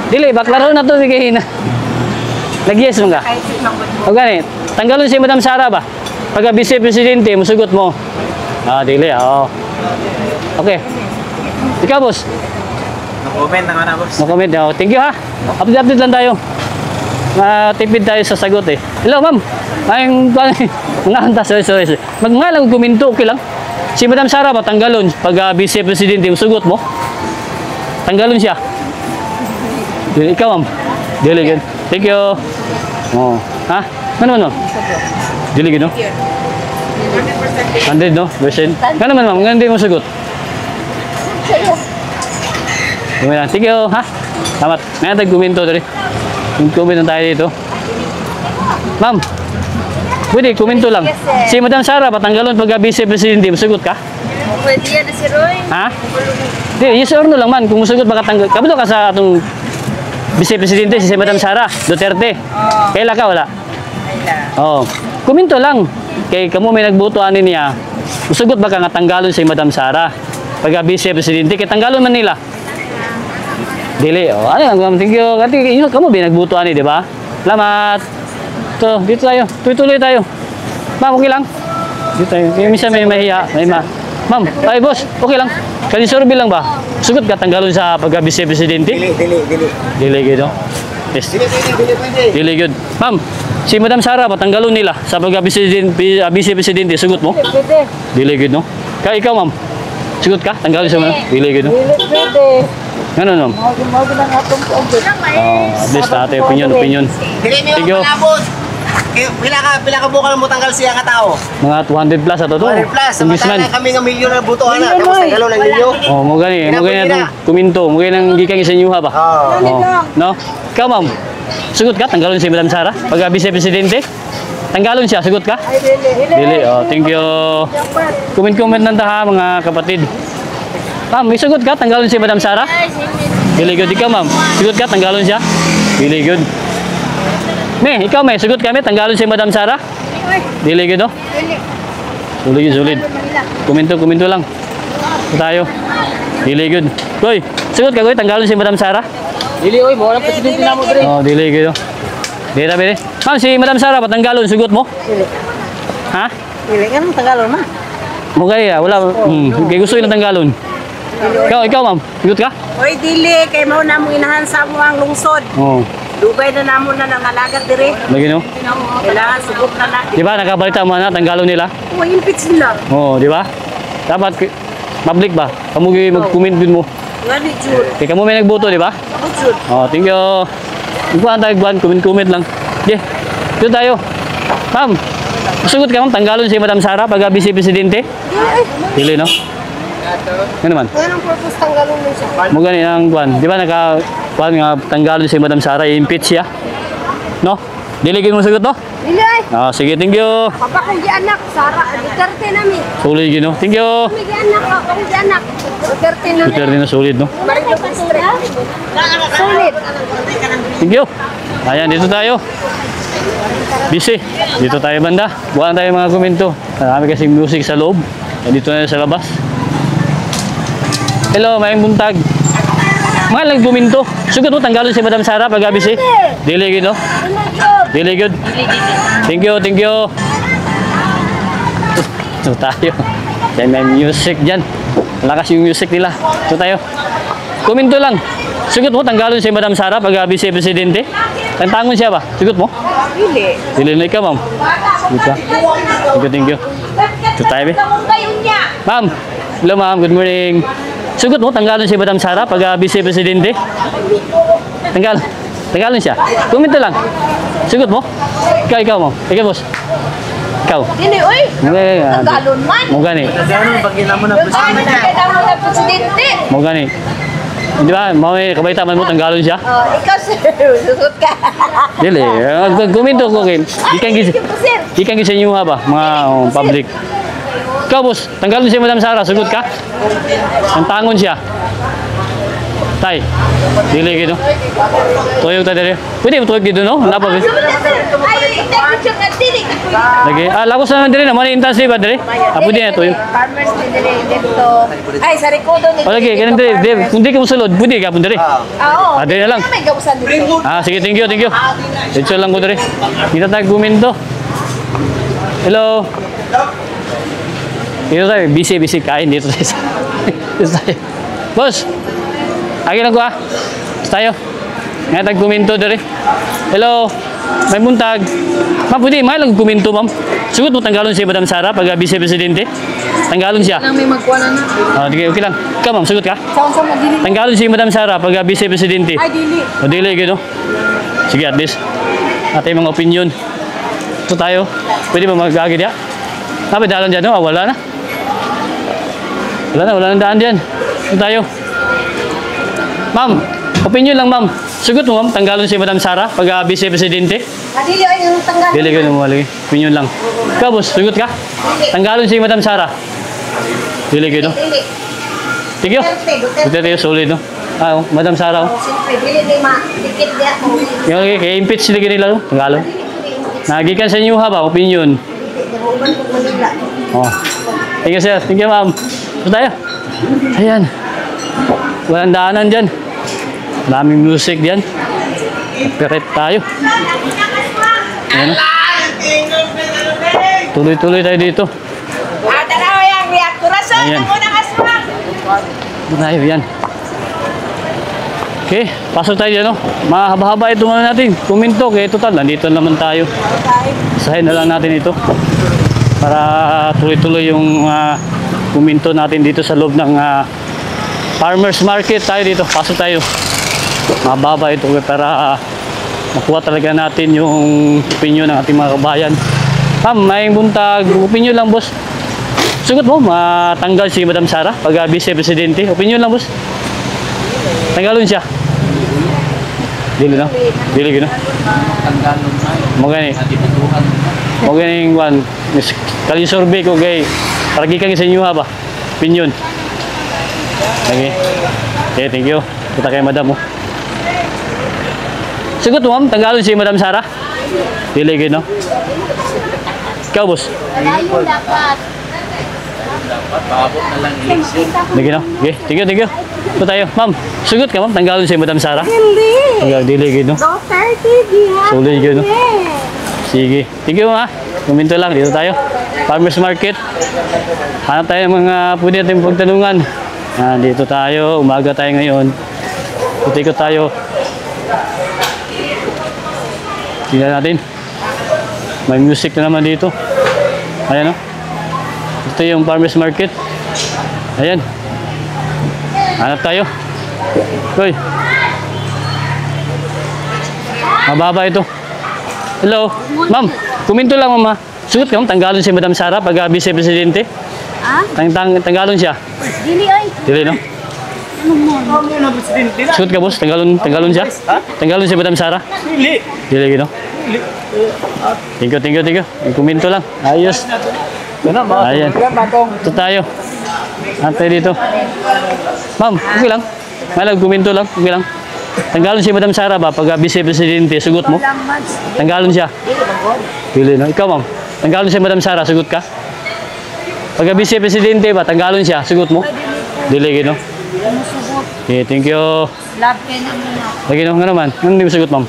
Dili, baklaro na to. Nag-yes mo ka? O gani, tanggalon si Madam Sara ba? Pag Vice Presidente, musugot mo. Dili, oo. Okay. Ikaw, boss? No-comment na nga na, boss. No-comment. Thank you, ha. Update lang tayo. Tipid tayo sa sagot eh. Hello, ma'am. Sorry. Magmahal ang kuminto, okay lang. Si Madam Sara ba, tanggalon pag Vice Presidente, musugot mo? Tanggalon siya. Ikaw, ma'am. Dili, good. Thank you. Oh. Ha? Ano? Dili, good, no? 100, no? Percent. Ano naman, ma'am? Hindi mo sagot. Thank you, ha? Salamat. Ngayon tayo kuminto, dali. Kuminto tayo dito. Ma'am, pwede, kuminto lang. Si Madam Sara, patanggalon pag Vice Presidente, musugot ka? Pwede yan na si Roy. Ha? Di, yes or no lang man. Kung musugot baka tanggal. Kabalo ka sa atong Vice Presidente, si Madam Sara Duterte. Kaila ka, wala? Oo. Kuminto lang. Kay kamo may nagbutuan niya. Musugot baka nga tanggalon si Madam Sara pag Vice Presidente. Kay tanggalon man nila. Dili. Ano lang, thank you. Kasi kamo may nagbutuan ni, di ba? Salamat. So, dito tayo. Tuloy tayo. Ma'am, okay lang? Dito tayo. Kaya minsan may mahiya. Ma'am, ay boss, okay lang. Kasi survey lang ba? Sugot ka tanggalon sa pagka-Vice Presidente? Dili good, no? Yes. Dili good. Ma'am, si Madam Sara, patanggalon nila sa pagka-Vice Presidente, sugot mo? Pwede. Dili good, no? Kaya ikaw, ma'am, sugot ka? Tanggalon sa mga? Dili good, no? Pwede. Ano, no? Mawag lang atong kaubos. At least natin opinion. Thank you. Pila ka bukal mo tanggal siya ka tao? Mga 200 plus ato to. 200 plus. Congressman. Samantala kami nga milyon na butuan na. Tapos tanggalon ng milyo. Oh, mo gani atong kuminto, mo gani nang gikang sa inyo ha ba? Oh. No? Ikaw, ma'am. Sugot ka tanggalon si Madam Sara pag Vice Presidente? Tanggalon siya, sugot ka? Ay, Dili. Oh, thank you. Comment nang ha mga kapatid. Ma'am, may sugot ka tanggalon si Madam Sara? Dili good ikaw, ma'am. Sugot ka tanggalon siya? Dili good. Me, ikaw may sugot kami tanggalon si Madam Sara? Dili good, no? Sulit. Komento lang. Ito tayo. Dili good. Koy, sugot ka koy tanggalon si Madam Sara? Dili oy, mo lang presidente na mo dre. Oh, dili good. Dili bili. Ma'am, si Madam Sara patanggalon sugot mo? Ha? Dili ka nang Tagalog ma. Mo kaya wala. Kay gusto yung tanggalon. Ikaw, ma'am. Sugot ka? Oy, dili. Kay mo na mo inahan sa mo ang lungsod. Oh. Dubay na namon na nangalagad dire. Lagi no? Kailangan subok na na. Di ba nakabalita mo na tanggalon nila? Oh, impit sila. Oo, di ba? Dapat public ba? Kamu mag-comment din mo. Ngani jud. Kaya kamu may nagboto, di ba? Jud. Oh, thank you. Iguan tayo, iguan. Comment lang. Okay. Dito tayo. Ma'am, sugot ka ma'am, tanggalon si Madam Sara pag Vice Presidente? Dili, no? Ano naman? Anong purpose tanggalon mo siya? Mo gani ang kuan. Di ba kuan nga tanggalon si Madam Sara, i-impeach siya? No? Dili gyud mo sugot, no? Dili ay. Ah, sige, thank you. Papa kong anak Sara Duterte nami. Sulit gyud, no? Thank you. Kami anak akong anak. Duterte nami. Peter din na sulit, no? Barrio District. Solid. Thank you. Ayan, dito tayo. Busy. Dito tayo banda. Buwan tayo mga komento. Marami kasing music sa loob. Dito na sa labas. Hello, mayang buntag. Mga lang buminto. Sugat mo, tanggalon si Madam Sara pag busy. Dili good, no? Dili good. Thank you, thank you. Ito tayo. Yan may music dyan. Malakas yung music nila. Ito tayo. Komento lang. Sugot mo, tanggalon si Madam Sara pag Vice Presidente. Tantangon siya ba? Sugot mo? Dili. Dili na ikaw, ma'am. Dito. Thank you. Ito tayo, be. Ma'am. Hello, ma'am. Good morning. Sugot mo, tanggalon si Madam Sara pag Vice Presidente. Tanggalon siya. Komento lang. Sugot mo? Ikaw, ma'am. Ikaw, boss. Ikaw. Dili oy. Tanggalon man. Mo gani. Presidente. Mo gani. Di ba? May kabaita man mo, tanggalon siya. Oh, ikaw sir, susot ka. Dili. Komento ko kayo. Ikan gisa inyo ha ba? Mga public. Ikaw, boss. Tanggalon si Madam Sara. Sugot ka? Tantangon siya. Tay. Dili gito. Tuyog tayo dali. Pwede mo tuyog dito, no? Napa ba? Ay, ito nga dili. Lagi. Lagos na naman dali na. Mani intensive ba dali? Pwede na tuyog. Farmers dili dito. Ay, sa rekodo ni. O lagi. Ganun dali. Kung di ka mo sulod, pwede ka po dali. Oo. Dali na lang. May gawsan dito. Sige. Thank you. Dito lang ko dali. Kita tayo guminto. Hello. Dito tayo. Busy. Kain dito tayo. Dito tayo. Boss. Agi lang ko tayo. Ngayon tag-kuminto dali. Hello. May buntag. Ma'am, pwede. May lang kuminto, ma'am. Sugot mo, tanggalon si Madam Sara pag Vice Presidente. Tanggalon siya. Nang may magkuha na. Okay lang. Ikaw, ma'am, sugot ka. Saan mo dili? Tanggalon si Madam Sara pag Vice Presidente. Ay, dili. O dili, gano? Sige, at least. Atay mga opinion. Ito tayo. Pwede ba mag-agi diya? May dalan dyan, no? Wala na. Wala na daan dyan. Ito tayo. Ma'am, opinion lang, ma'am. Sugot mo, ma'am, tanggalon si Madam Sara pag Vice Presidente. Dili ay yung tanggalon. Dili ko mo lagi. Opinion lang. Ikaw, boss, sugot ka? Tanggalon si Madam Sara. Dili ko, no? Dili. Tigyo. Duterte yung solid, no? Madam Sara, oh. Siyempre, dili ni ma. Dikit di ako. Yung lagi, kaya impeach sila nila, no? Tanggalon. Nagikan sa inyo ha ba? Opinion. Oh. Thank you, sir. Thank you, ma'am. Ito tayo. Ayan. Walang daanan dyan. Maraming music dyan. Copyright tayo. Ayan. Tuloy-tuloy tayo dito. Tanaw yang riyak kurasan. Ayan. Muna kasma. Ito tayo, yan. Okay, pasok tayo dyan, no? Mahaba-haba ito muna natin. Kuminto, kaya total, nandito naman tayo. Sahin na lang natin ito. Para tuloy-tuloy yung kuminto natin dito sa loob ng farmers market tayo dito. Pasok tayo. Mababa ito para makuha talaga natin yung opinion ng ating mga kabayan. Ma'am, may buntag. Opinion lang, boss. Sugot mo, matanggal si Madam Sara pag Vice Presidente. Opinion lang, boss. Tanggalon siya. Dili na. Dili gino. Mo gani. Mo gani one. Kali survey ko gay. Para gikan sa inyo ha ba. Opinion. Okay. Okay, thank you. Kita kay Madam mo. Sugot mo, ma'am, tanggalon si Madam Sara. Dili gino. Ikaw, boss. Ayun dapat. Lagi na. Okay, thank you. Ito tayo. Ma'am, sugot ka, ma'am, tanggalon si Madam Sara. Dili. Dili gino. Duterte di ha. Sulit gino. Sige. Thank you, ha. Kuminto lang. Dito tayo. Farmers Market. Hanap tayo ng mga pwede natin pagtanungan. Dito tayo. Umaga tayo ngayon. Ikot tayo. Tingnan natin. May music na naman dito. Ayan o. Ito yung farmers market. Ayan. Hanap tayo. Hoy. Mababa ito. Hello. Ma'am, kuminto lang ma'am ha. Sugot ka ma'am, tanggalon si Madam Sara pag Vice Presidente. Ah? Tanggalon siya. Dili ay. Dili no? Sugot ka boss, tanggalon siya. Tanggalon si Madam Sara. Dili gino. Thank you. Kuminto lang. Ayos. Ayan. Ito tayo. Antay dito. Ma'am, okay lang. Malag, kuminto lang. Okay lang. Tanggalon si Madam Sara ba pag Vice Presidente, sugot mo? Tanggalon siya. Dili no? Ikaw ma'am, tanggalon si Madam Sara, sugot ka? Pag Vice Presidente ba, tanggalon siya, sugot mo? Dili gino. Okay, thank you. Love kayo na muna. Lagi no, nga naman. Ano hindi mo sugot ma'am?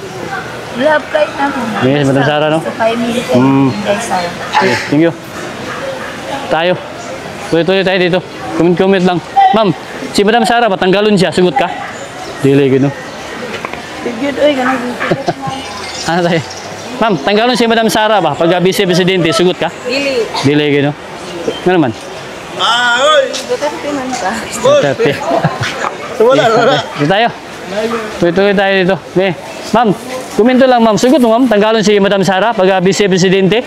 Love kayo na muna. Yes, Madam Sara no? Kay Milton. Sara. Okay, thank you. Tayo. Tuloy-tuloy tayo dito. Comment lang. Ma'am, si Madam Sara ba, tanggalon siya, sugot ka? Dili gino. Good oy, ganun. Ano tayo? Ma'am, tanggalon si Madam Sara ba? Pag Vice Presidente, sugot ka? Dili. Dili, gino. Ano naman? Duterte man ka. Duterte. Dito tayo. Tuloy-tuloy tayo dito. Okay. Ma'am, kumento lang ma'am. Sugot mo ma'am, tanggalon si Madam Sara pag Vice Presidente?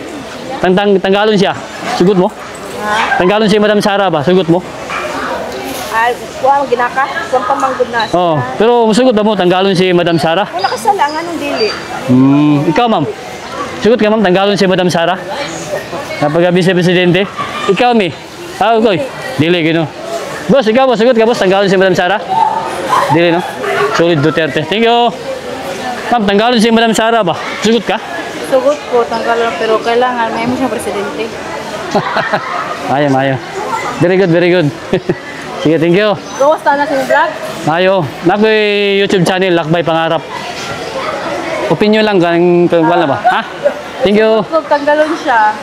Tanggalon siya. Sugot mo? Tanggalon si Madam Sara ba? Sugot mo? Ay, kuha mo ginaka. Kung pamanggod na. Oh, pero sugot ba mo, tanggalon si Madam Sara? Wala ka sala, nga nung dili. Ikaw ma'am. Sugot ka ma'am, tanggalon si Madam Sara? Kapag Vice Presidente? Ikaw mi? Okay. Dili, gino. Boss, ikaw boss, sugot ka boss, tanggalon si Madam Sara? Dili, no? Solid Duterte. Thank you. Ma'am, tanggalon si Madam Sara ba? Sugot ka? Sugot ko, tanggalan, pero kailangan may mo siyang presidente. Mayo. Very good. Sige, thank you. Kamusta na sa vlog? Mayo. Nakoy YouTube channel, Lakbay Pangarap. Opinion lang, wala ba? Ha? Thank you. Kung tanggalon siya,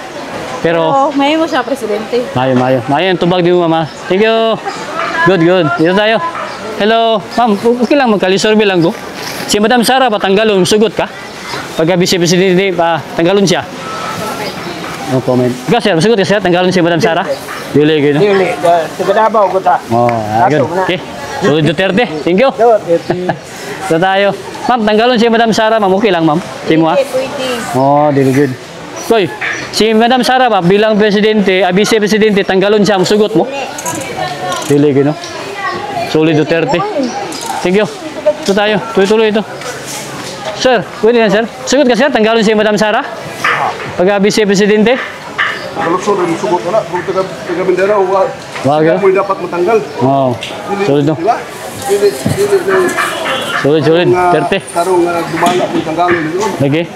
Pero, may mo siya presidente. mayo. Mayo, yung tubag di mo, mama. Thank you. Good. Dito tayo. Hello. Ma'am, okay lang, magkalisorbe lang ko. Si Madam Sara, patanggalon, sugot ka? Pagka Vice Presidente, tanggalon siya. No comment. Ikaw, sir, sugot ka, sir? Tanggalon si Madam Sara? Dili, gino. Dili, sigadabaw ko ta. Oh, good. Okay. Solid Duterte. Thank you. Ito tayo. Ma'am, tanggalon si Madam Sara, ma'am. Okay lang, ma'am. Si mo, ha? Pwede. Oh, very good. Koy, si Madam Sara ba, bilang presidente, Vice Presidente, tanggalon siya, sugot mo? Dili, gino. Solid Duterte. Thank you. Ito tayo. Tuloy-tuloy ito. Sir, pwede yan, sir. Sugot ka, sir? Tanggalon si Madam Sara? Pag Vice Presidente? Kalusod, sugot na. Kung taga-Mindera, Wag, mo dapat matanggal. oh. Solid, no? Diba? Dili. Solid. Duterte. Karong dumala kung tanggalin yun. Okay.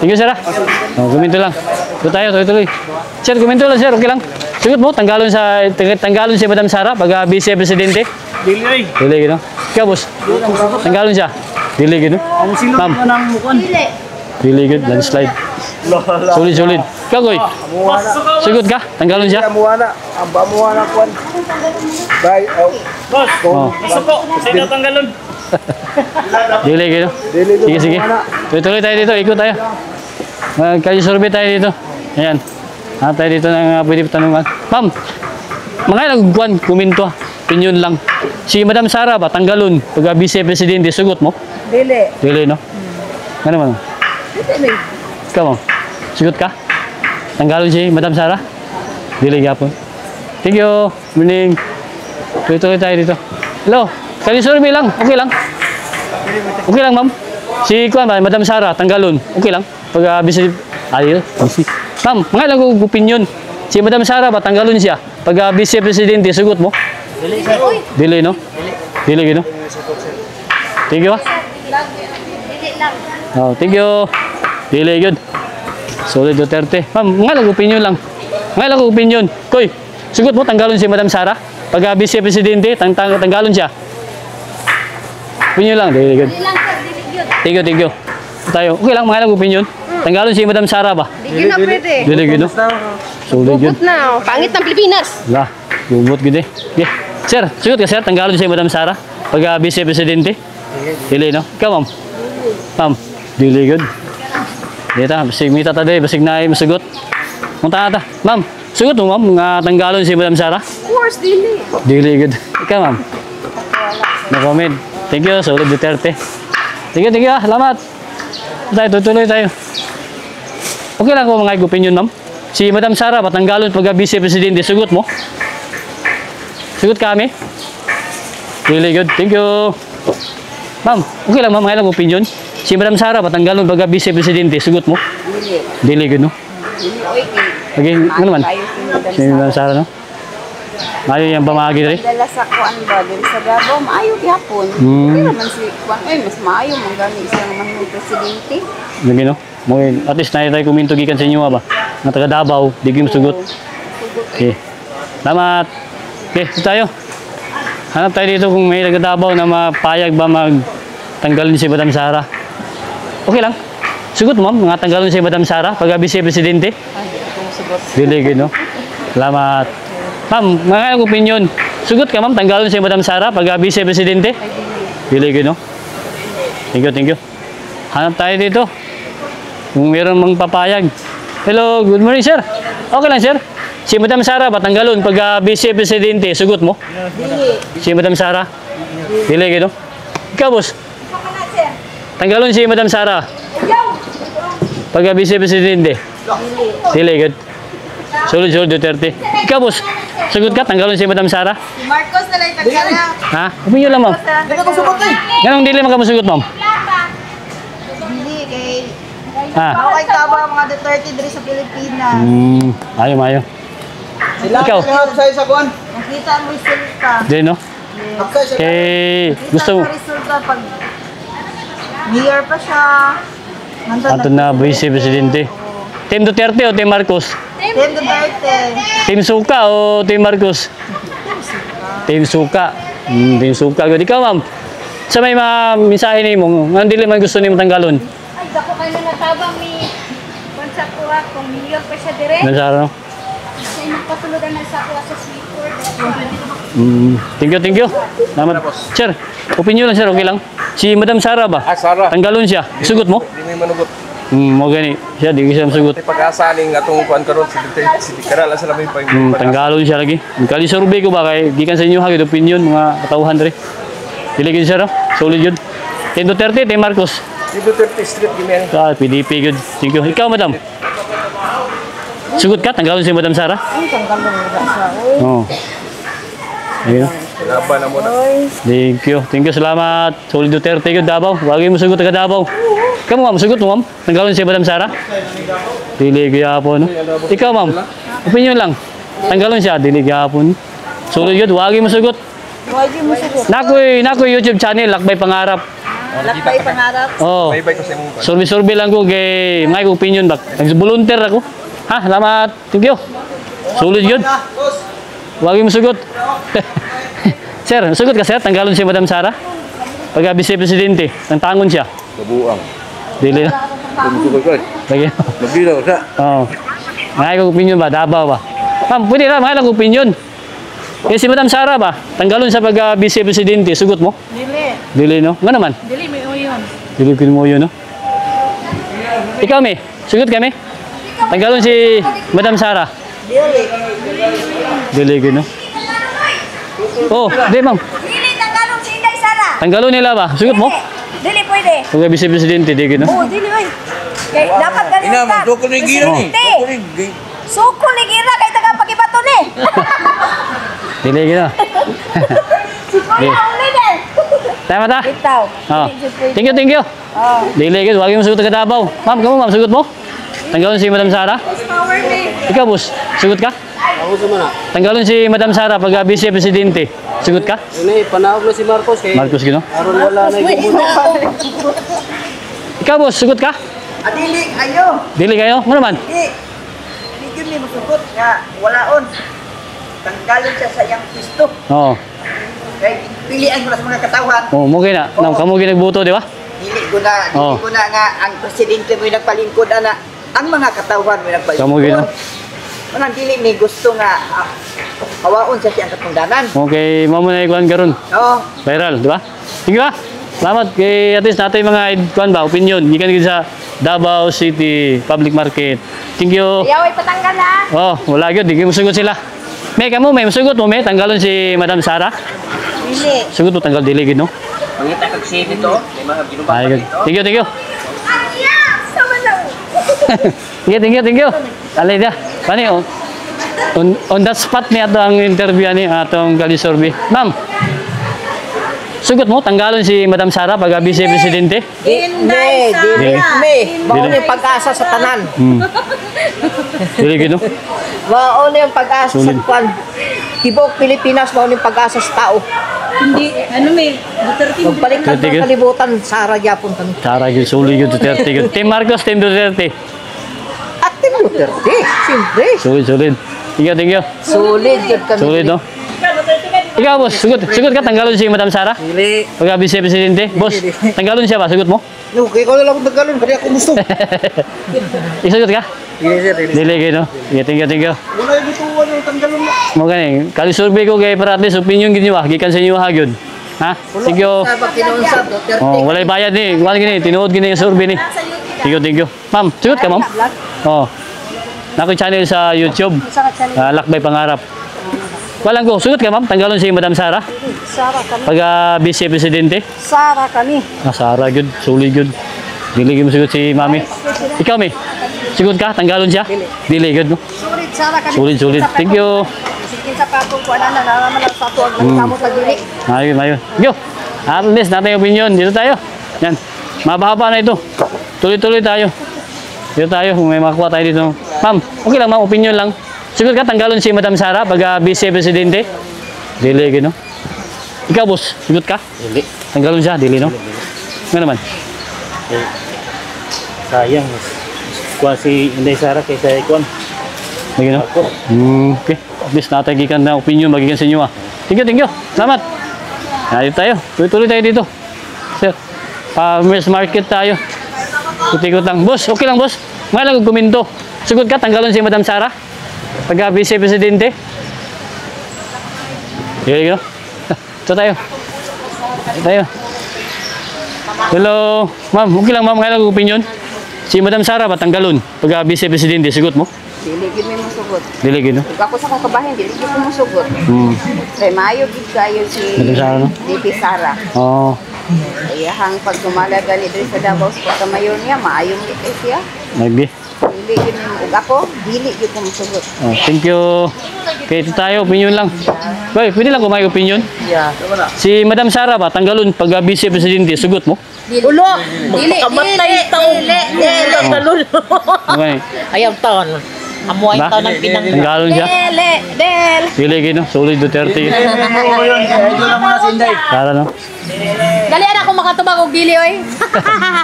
Thank you, sir. Oh, kuminto lang. Ito tayo, tuloy-tuloy. Sir, kuminto lang, sir. Okay lang. Sugot mo, tanggalon si Madam Sara pag Vice Presidente? Dili, gino. Ikaw, boss. Tanggalon siya. Dili, gino. Ma'am. Dili, good. Landslide. Solid. Ikaw, Koy. Sugot ka? Tanggalon siya? Amuana, amuana kwan. Bye. Oh. Dili, gino. Sige. Tuloy tayo dito. Ikot tayo. Magkalisorbe tayo dito. Ayan. Tayo dito ng pwede tanungan. Ma'am, mga nagkuhan, kuminto. Opinion lang. Si Madam Sara ba, tanggalon. Pag Vice Presidente, sugot mo? Dili, no? Ano man? Ikaw mo? Sugot ka? Tanggalon si Madam Sara? Dili, gapon. Thank you. Morning. Tuloy tayo dito. Hello. Kalisorbe lang. Okay lang. Okay lang, ma'am. Si Kuan ba, Madam Sara, tanggalon. Okay lang. Pag Vice... Ayun. Ma'am, mga lang opinion. Si Madam Sara ba, tanggalon siya. Pag Vice Presidente, sugot mo? Dili, no? Dili, gino. Thank you, ha? Oh, thank you. Dili, good. Solid Duterte. Ma'am, mga lang opinion lang. Mga lang opinion. Koy, sugot mo, tanggalon si Madam Sara. Pag Vice Presidente, tanggalon siya. Opinion lang. Dili, good. Thank you. Tayo. Okay lang, mga lang opinion. Tanggalon si Madam Sara ba? Di na pwede. Dili, gino. Solid, good. Bubot na. Pangit ng Pilipinas. Wala. Bubot, good eh. Okay. Sir, sugot ka, sir. Tanggalon si Madam Sara. Pag Vice Presidente. Dili, no? Ikaw, ma'am. Ma'am, dili, good. Dito, basig mita ta day, basig na ay masugot. Munta ta. Ma'am, sugot mo ma'am, nga tanggalon si Madam Sara? Of course, dili. Dili good. Ikaw ma'am. No comment. Thank you, Solid Duterte. Thank you, salamat. Tayo, tutuloy tayo. Okay lang ko mga opinion ma'am. Si Madam Sara, patanggalon pagka Vice Presidente, sugot mo? Sugot kami? Really good, thank you. Ma'am, okay lang ma'am, mga ilang opinion. Si Madam Sara, patanggalon pagka Vice Presidente, sugot mo? Dili good, no? Okay, ano naman? Si Madam Sara, no? Ayaw yung pamagi rin. Dala sa kuan ba, dili sa Davao, maayo gyapon. Hindi naman si kuan ay mas maayo man gani siyang manhung presidente. Lagi, no? At least na tayo kuminto gikan sa inyo ba? Nga taga Davao, di kayo masugot. Okay. Salamat. Okay, ito tayo. Hanap tayo dito kung may taga Davao na mapayag ba magtanggalin si Madam Sara. Okay lang. Sugot mo, mga tanggalin si Madam Sara pag Vice Presidente. Dili, good, no? Salamat. Ma'am, mga opinion. Sugot ka ma'am, tanggalin si Madam Sara pag Vice Presidente. Dili, good, no? Thank you. Hanap tayo dito. Kung meron mang papayag. Hello, good morning sir. Okay lang sir. Si Madam Sara, patanggalon pag Vice Presidente, sugot mo? Si Madam Sara? Dili, good, no? Ikaw, boss. Tanggalon si Madam Sara pag Vice Presidente. Dili, good. Solid Duterte. Ikaw, boss. Sugot ka, tanggalon si Madam Sara? Si Marcos na lang tagala. Ha? Opinion lang, ma'am. Dili ko sugot eh. Ganong dili magkamusugot, ma'am? Dili kay Ha? okay ka ba ang mga Duterte diri sa Pilipinas? Ayaw. Ikaw? sa kuan. Nakita mo resulta. Di, no? Kay, gusto mo? Nakita mo resulta pag mayor pa siya. Ato na Vice Presidente. Team Duterte o Team Marcos? Team Duterte. Team Suka o Team Marcos? Team Suka. Team Suka. Good. Ikaw, ma'am. Sa may mga mensahe ni mo, nga dili man gusto ni mo tanggalon? Ay, dako kayo na natabang ni Konsa Kuha kung mayor pa siya dire. Madam Sara, no? Sa inyong patuludan na sa kuha sa sleeper. Thank you. Salamat. Sir, opinion lang sir, okay lang. Si Madam Sara ba? Sara. Tanggalon siya. Sugot mo? Di may manugot. Mo gani. Siya, di siya masugot. Di pag-asaling atong kuan karon si Karala sa lamin pa. Tanggalon siya lagi. Kali survey ko ba kay gikan sa inyo hagid opinion mga katawhan diri. Dili gid siya, no? Solid yun. Team Duterte, Team Marcos. Si Duterte street gimen. PDP good. Thank you. Ikaw, madam. Sugot ka, tanggalon si Madam Sara? Tanggalon mo na siya. Oo. Ayun. Laban na mo na. Thank you, salamat. Solid Duterte good, Davao. Wagi mo sugot taga Davao. Kamu ma'am, sugot mo ma'am? Tanggalon si Madam Sara? Dili gyapon. Ikaw ma'am, opinion lang. Tanggalon siya, dili gyapon. Solid good, wagi mo sugot. Wagi mo sugot. Nakoy YouTube channel, Lakbay Pangarap. Lakbay Pangarap. Oh. Bye kay sa imong kuan. Survey lang ko kay may opinion bak. Nag-volunteer ako. Ha, salamat. Thank you. Solid yun. Wagi mo sugot. Sir, sugot ka sir, tanggalon si Madam Sara? Pag Vice Presidente, nang tangon siya. Kabuang. Dili na. Sumisugot ko. Lagi. Magdilaw sa. Oo. May opinion ba? Davao ba? Ma'am, pwede lang, may opinion. Eh si Madam Sara ba? Tanggalon sa pag Vice Presidente, sugot mo? Dili. Dili, no? Nga naman. Dili may uyon. Dili mo yun, no? Ikaw, me? Sugot kami? Tanggalon si Madam Sara? Dili, no? Oh, di ma'am. Dili tanggalon si Inday Sara. Tanggalon nila ba? Sugot mo? Dili pwede. Pag Vice Presidente, di, no? Oh, dili oy. Kay dapat ganun Ina, ka. magdoko ni gira ni. Presidente. Suko ni gira kay taga pagibato ni. Dili, no? Si Kuya ang leader. Tama ta? Itaw. Oh. Thank you. Oh. Dili, good. Wag mo sugot taga Davao. Ma'am, kamu ma'am, sugot mo? Tanggalon si Madam Sara? Power me. Ikaw, boss, sugot ka? Ako sa mana. Tanggalon si Madam Sara pag Vice Presidente. Sugot ka? Ini panahon na si Marcos kay Marcos, gino? aron wala na gibuno. Ikaw, boss, sugot ka? Adili, ayo. Dili kayo? Ano naman? Hindi yun ni masugot nga walaon. Tanggalon siya sa iyang pisto. Oo. Kay pilian mo na sa mga katawan. Oh, mo na. Kamu ginagbuto, di ba? Dili ko na nga ang presidente mo yung nagpalingkod ana. Ang mga katawan mo yung nagpalingkod. Kamu gino? Manang dili ni gusto nga hawaon sa siyang katungdanan. Okay, mamo na ikuan karon. Oo. Viral, di ba? Sige ba? Salamat kay at least natin mga kuan ba opinion gikan gid sa Davao City Public Market. Thank you. Ayaw, ipatanggal na. Oh, wala gyud, di gyud musugot sila. May kamo, may musugot mo, may tanggalon si Madam Sara. Dili. Sugot mo tanggal dili gyud no. Pangita kag shade dito. May mga ginubang Ay, good. dito. Thank you, thank you. Sama na. Thank you. Alay dia. Pani on that spot ni ato ang interview ni atong kalisorbi. Ma'am. Sugot mo tanggalon si Madam Sara pag Vice Presidente. Inday Dili. May, mauna yung pag-asa sa tanan. Dili gyud no. Mauna yung pag-asa sa Sulit. kwan. Tibok Pilipinas, mauna yung pag-asa sa tao. Hindi, ano may, Duterte. Magbaliktad Duterte. ng kalibutan, Sara Gyapon kami. Sara gyud suli gyud Duterte gyud. Team Marcos, Team Duterte. At Team Duterte, siyempre. Solid. Thank you. Solid yun kami. Solid no. Ikaw boss, sugot ka tanggalon si Madam Sara? Dili. Pag Vice Presidente, boss, tanggalon siya ba? Sugot mo? Okay, ikaw na lang magtagalon, kaya ako gusto. Isugot ka? Dili, sir, dili. Dili kayo, no? Yeah, thank you. Wala yung bituan yung tanggalon mo. Mo gani, kali survey ko kay para at least opinion gid niyo gikan sa inyo ha gyud. Ha? Thank you. Sa pagkinunsab, Duterte. Oh, walay bayad ni. Wala gini, tinuod gini yung survey ni. Thank you. Ma'am, sugot ka, ma'am? Oh. Nako channel sa YouTube. Lakbay Pangarap. Walang ko, sugot ka, ma'am? Tanggalon si Madam Sara Sara kami. pag Vice Presidente. Sara kami. Sara gyud, suli gyud. Dili gyud mo sugot si Mami. Ikaw, mi. Sugot ka, tanggalon siya? Dili gyud, no? Sulit, Sara kami. Sulit. Thank you. Sige sa kapong kuwanan na naman lang sa tuwag ng kamot na dili. Mayo. Yo. At least natin yung opinion. Dito tayo. Yan. Mababa na ito. Tuloy-tuloy tayo. Dito tayo kung may makuha tayo dito. Ma'am, okay lang ma'am. Opinion lang. Siguro ka tanggalon si Madam Sara pag Vice Presidente. Dili, gino. Ikaw, boss. Sigot ka? Dili. Tanggalon siya. Dili, no? Nga naman. Sayang. Kuha si Inday Sara kaysa Ikuan. May gino? Okay. At least natin gikan na opinion magigan sa inyo. Thank you. Salamat. Dito tayo. Tuloy-tuloy tayo dito. Sir. Farmers market tayo. Kutikot lang. Boss, okay lang, boss. Mga lang komento. Sugod ka, tanggalon si Madam Sara pag Vice Presidente. Here you go. Ito tayo. Hello. Ma'am, okay lang ma'am. Mga lang opinion. Si Madam Sara ba tanggalon pag Vice Presidente? Sugot mo? Dili gid mi mosugot. Dili gino. Ug ako sa akong kabahin dili gid ko mosugot. Kay maayo gid kayo si Madam Sara, no? DP Sara. Oh. Iyahang pagkumala gani diri sa Davao sa mayor niya maayo gid kay siya. Maybe. Dili gid mi ug ako dili gid ko mosugot. Oh, thank you. Okay, ito tayo. Opinion lang. Boy, pwede lang kung may opinion. Yeah. Si Madam Sara ba tanggalon pag Vice Presidente? Sugot mo? Ulo! Dili. Talon. Okay. Ayaw taon. Amuay Ba? taon ng pinang. Tanggalon siya? Del. Dili gino. Solid Duterte. Sara, no? Dali anak ko makatubag og dili oy.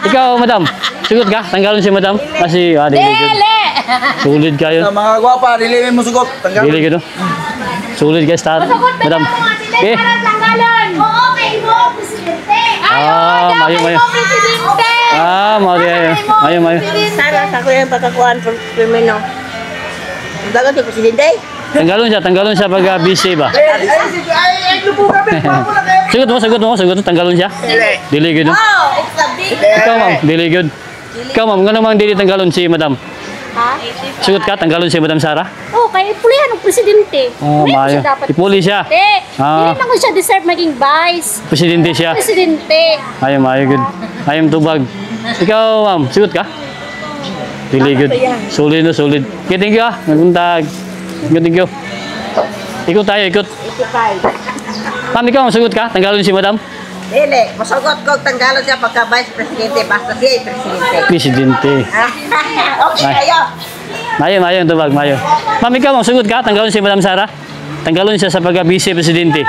Ikaw, madam. Sugot ka? Tanggalon si madam? Kasi, dili gino. Dili. Solid kayo. Mga gwapa, dili mo sugot. Dili gino. Solid guys, madam. Okay. Tanggalon. Oo, kay mo presidente. Mayo. Presidente. Mayo. Sara, ako yung pagkakuan from Firmino. Dagat yung presidente. Tanggalon siya pag Vice ba? Sugot mo. Tanggalon siya? Dili gino. Oh, it's a big. Ikaw, ma'am. Dili good. Ikaw, ma'am. Nga namang dili tanggalon si madam? Ha? Sugot ka? Tanggalon si Madam Sara? Oh, kay pulihan ng presidente. Oh, Hindi mo mayo. siya dapat. Ipuli siya. Hindi naman siya deserve maging vice. Presidente siya. Presidente. Mayo good. Ayong tubag. Ikaw, ma'am. Sugot ka? Dili good. Solid. Okay, thank you ah. Nagbuntag. Thank you. Ikot tayo. Ma'am, ikaw, sugot ka? Tanggalon si madam? Dili, masugot ko tanggalon siya pagka vice presidente basta siya ay presidente. Presidente. Okay kayo. Mayo yung tubag. Ma'am, ikaw, ma'am, sugot ka? Tanggalon si Madam Sara? Tanggalon siya sa pagka-Vice Presidente?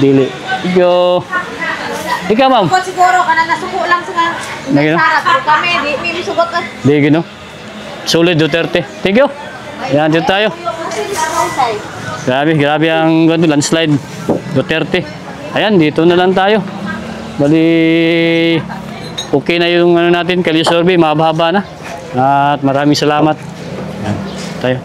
Dili. Ikaw, ma'am? Kung siguro ka na nasuko lang sa Nagino? Sara. Pero kami, di may sugot ka. Di gino. Solid Duterte. Thank you. Yan, dito tayo. Grabe ang landslide. Duterte. Ayan, dito na lang tayo. Bali, okay na yung natin, Kali Survey, mahaba na. At maraming salamat. Ayan, tayo.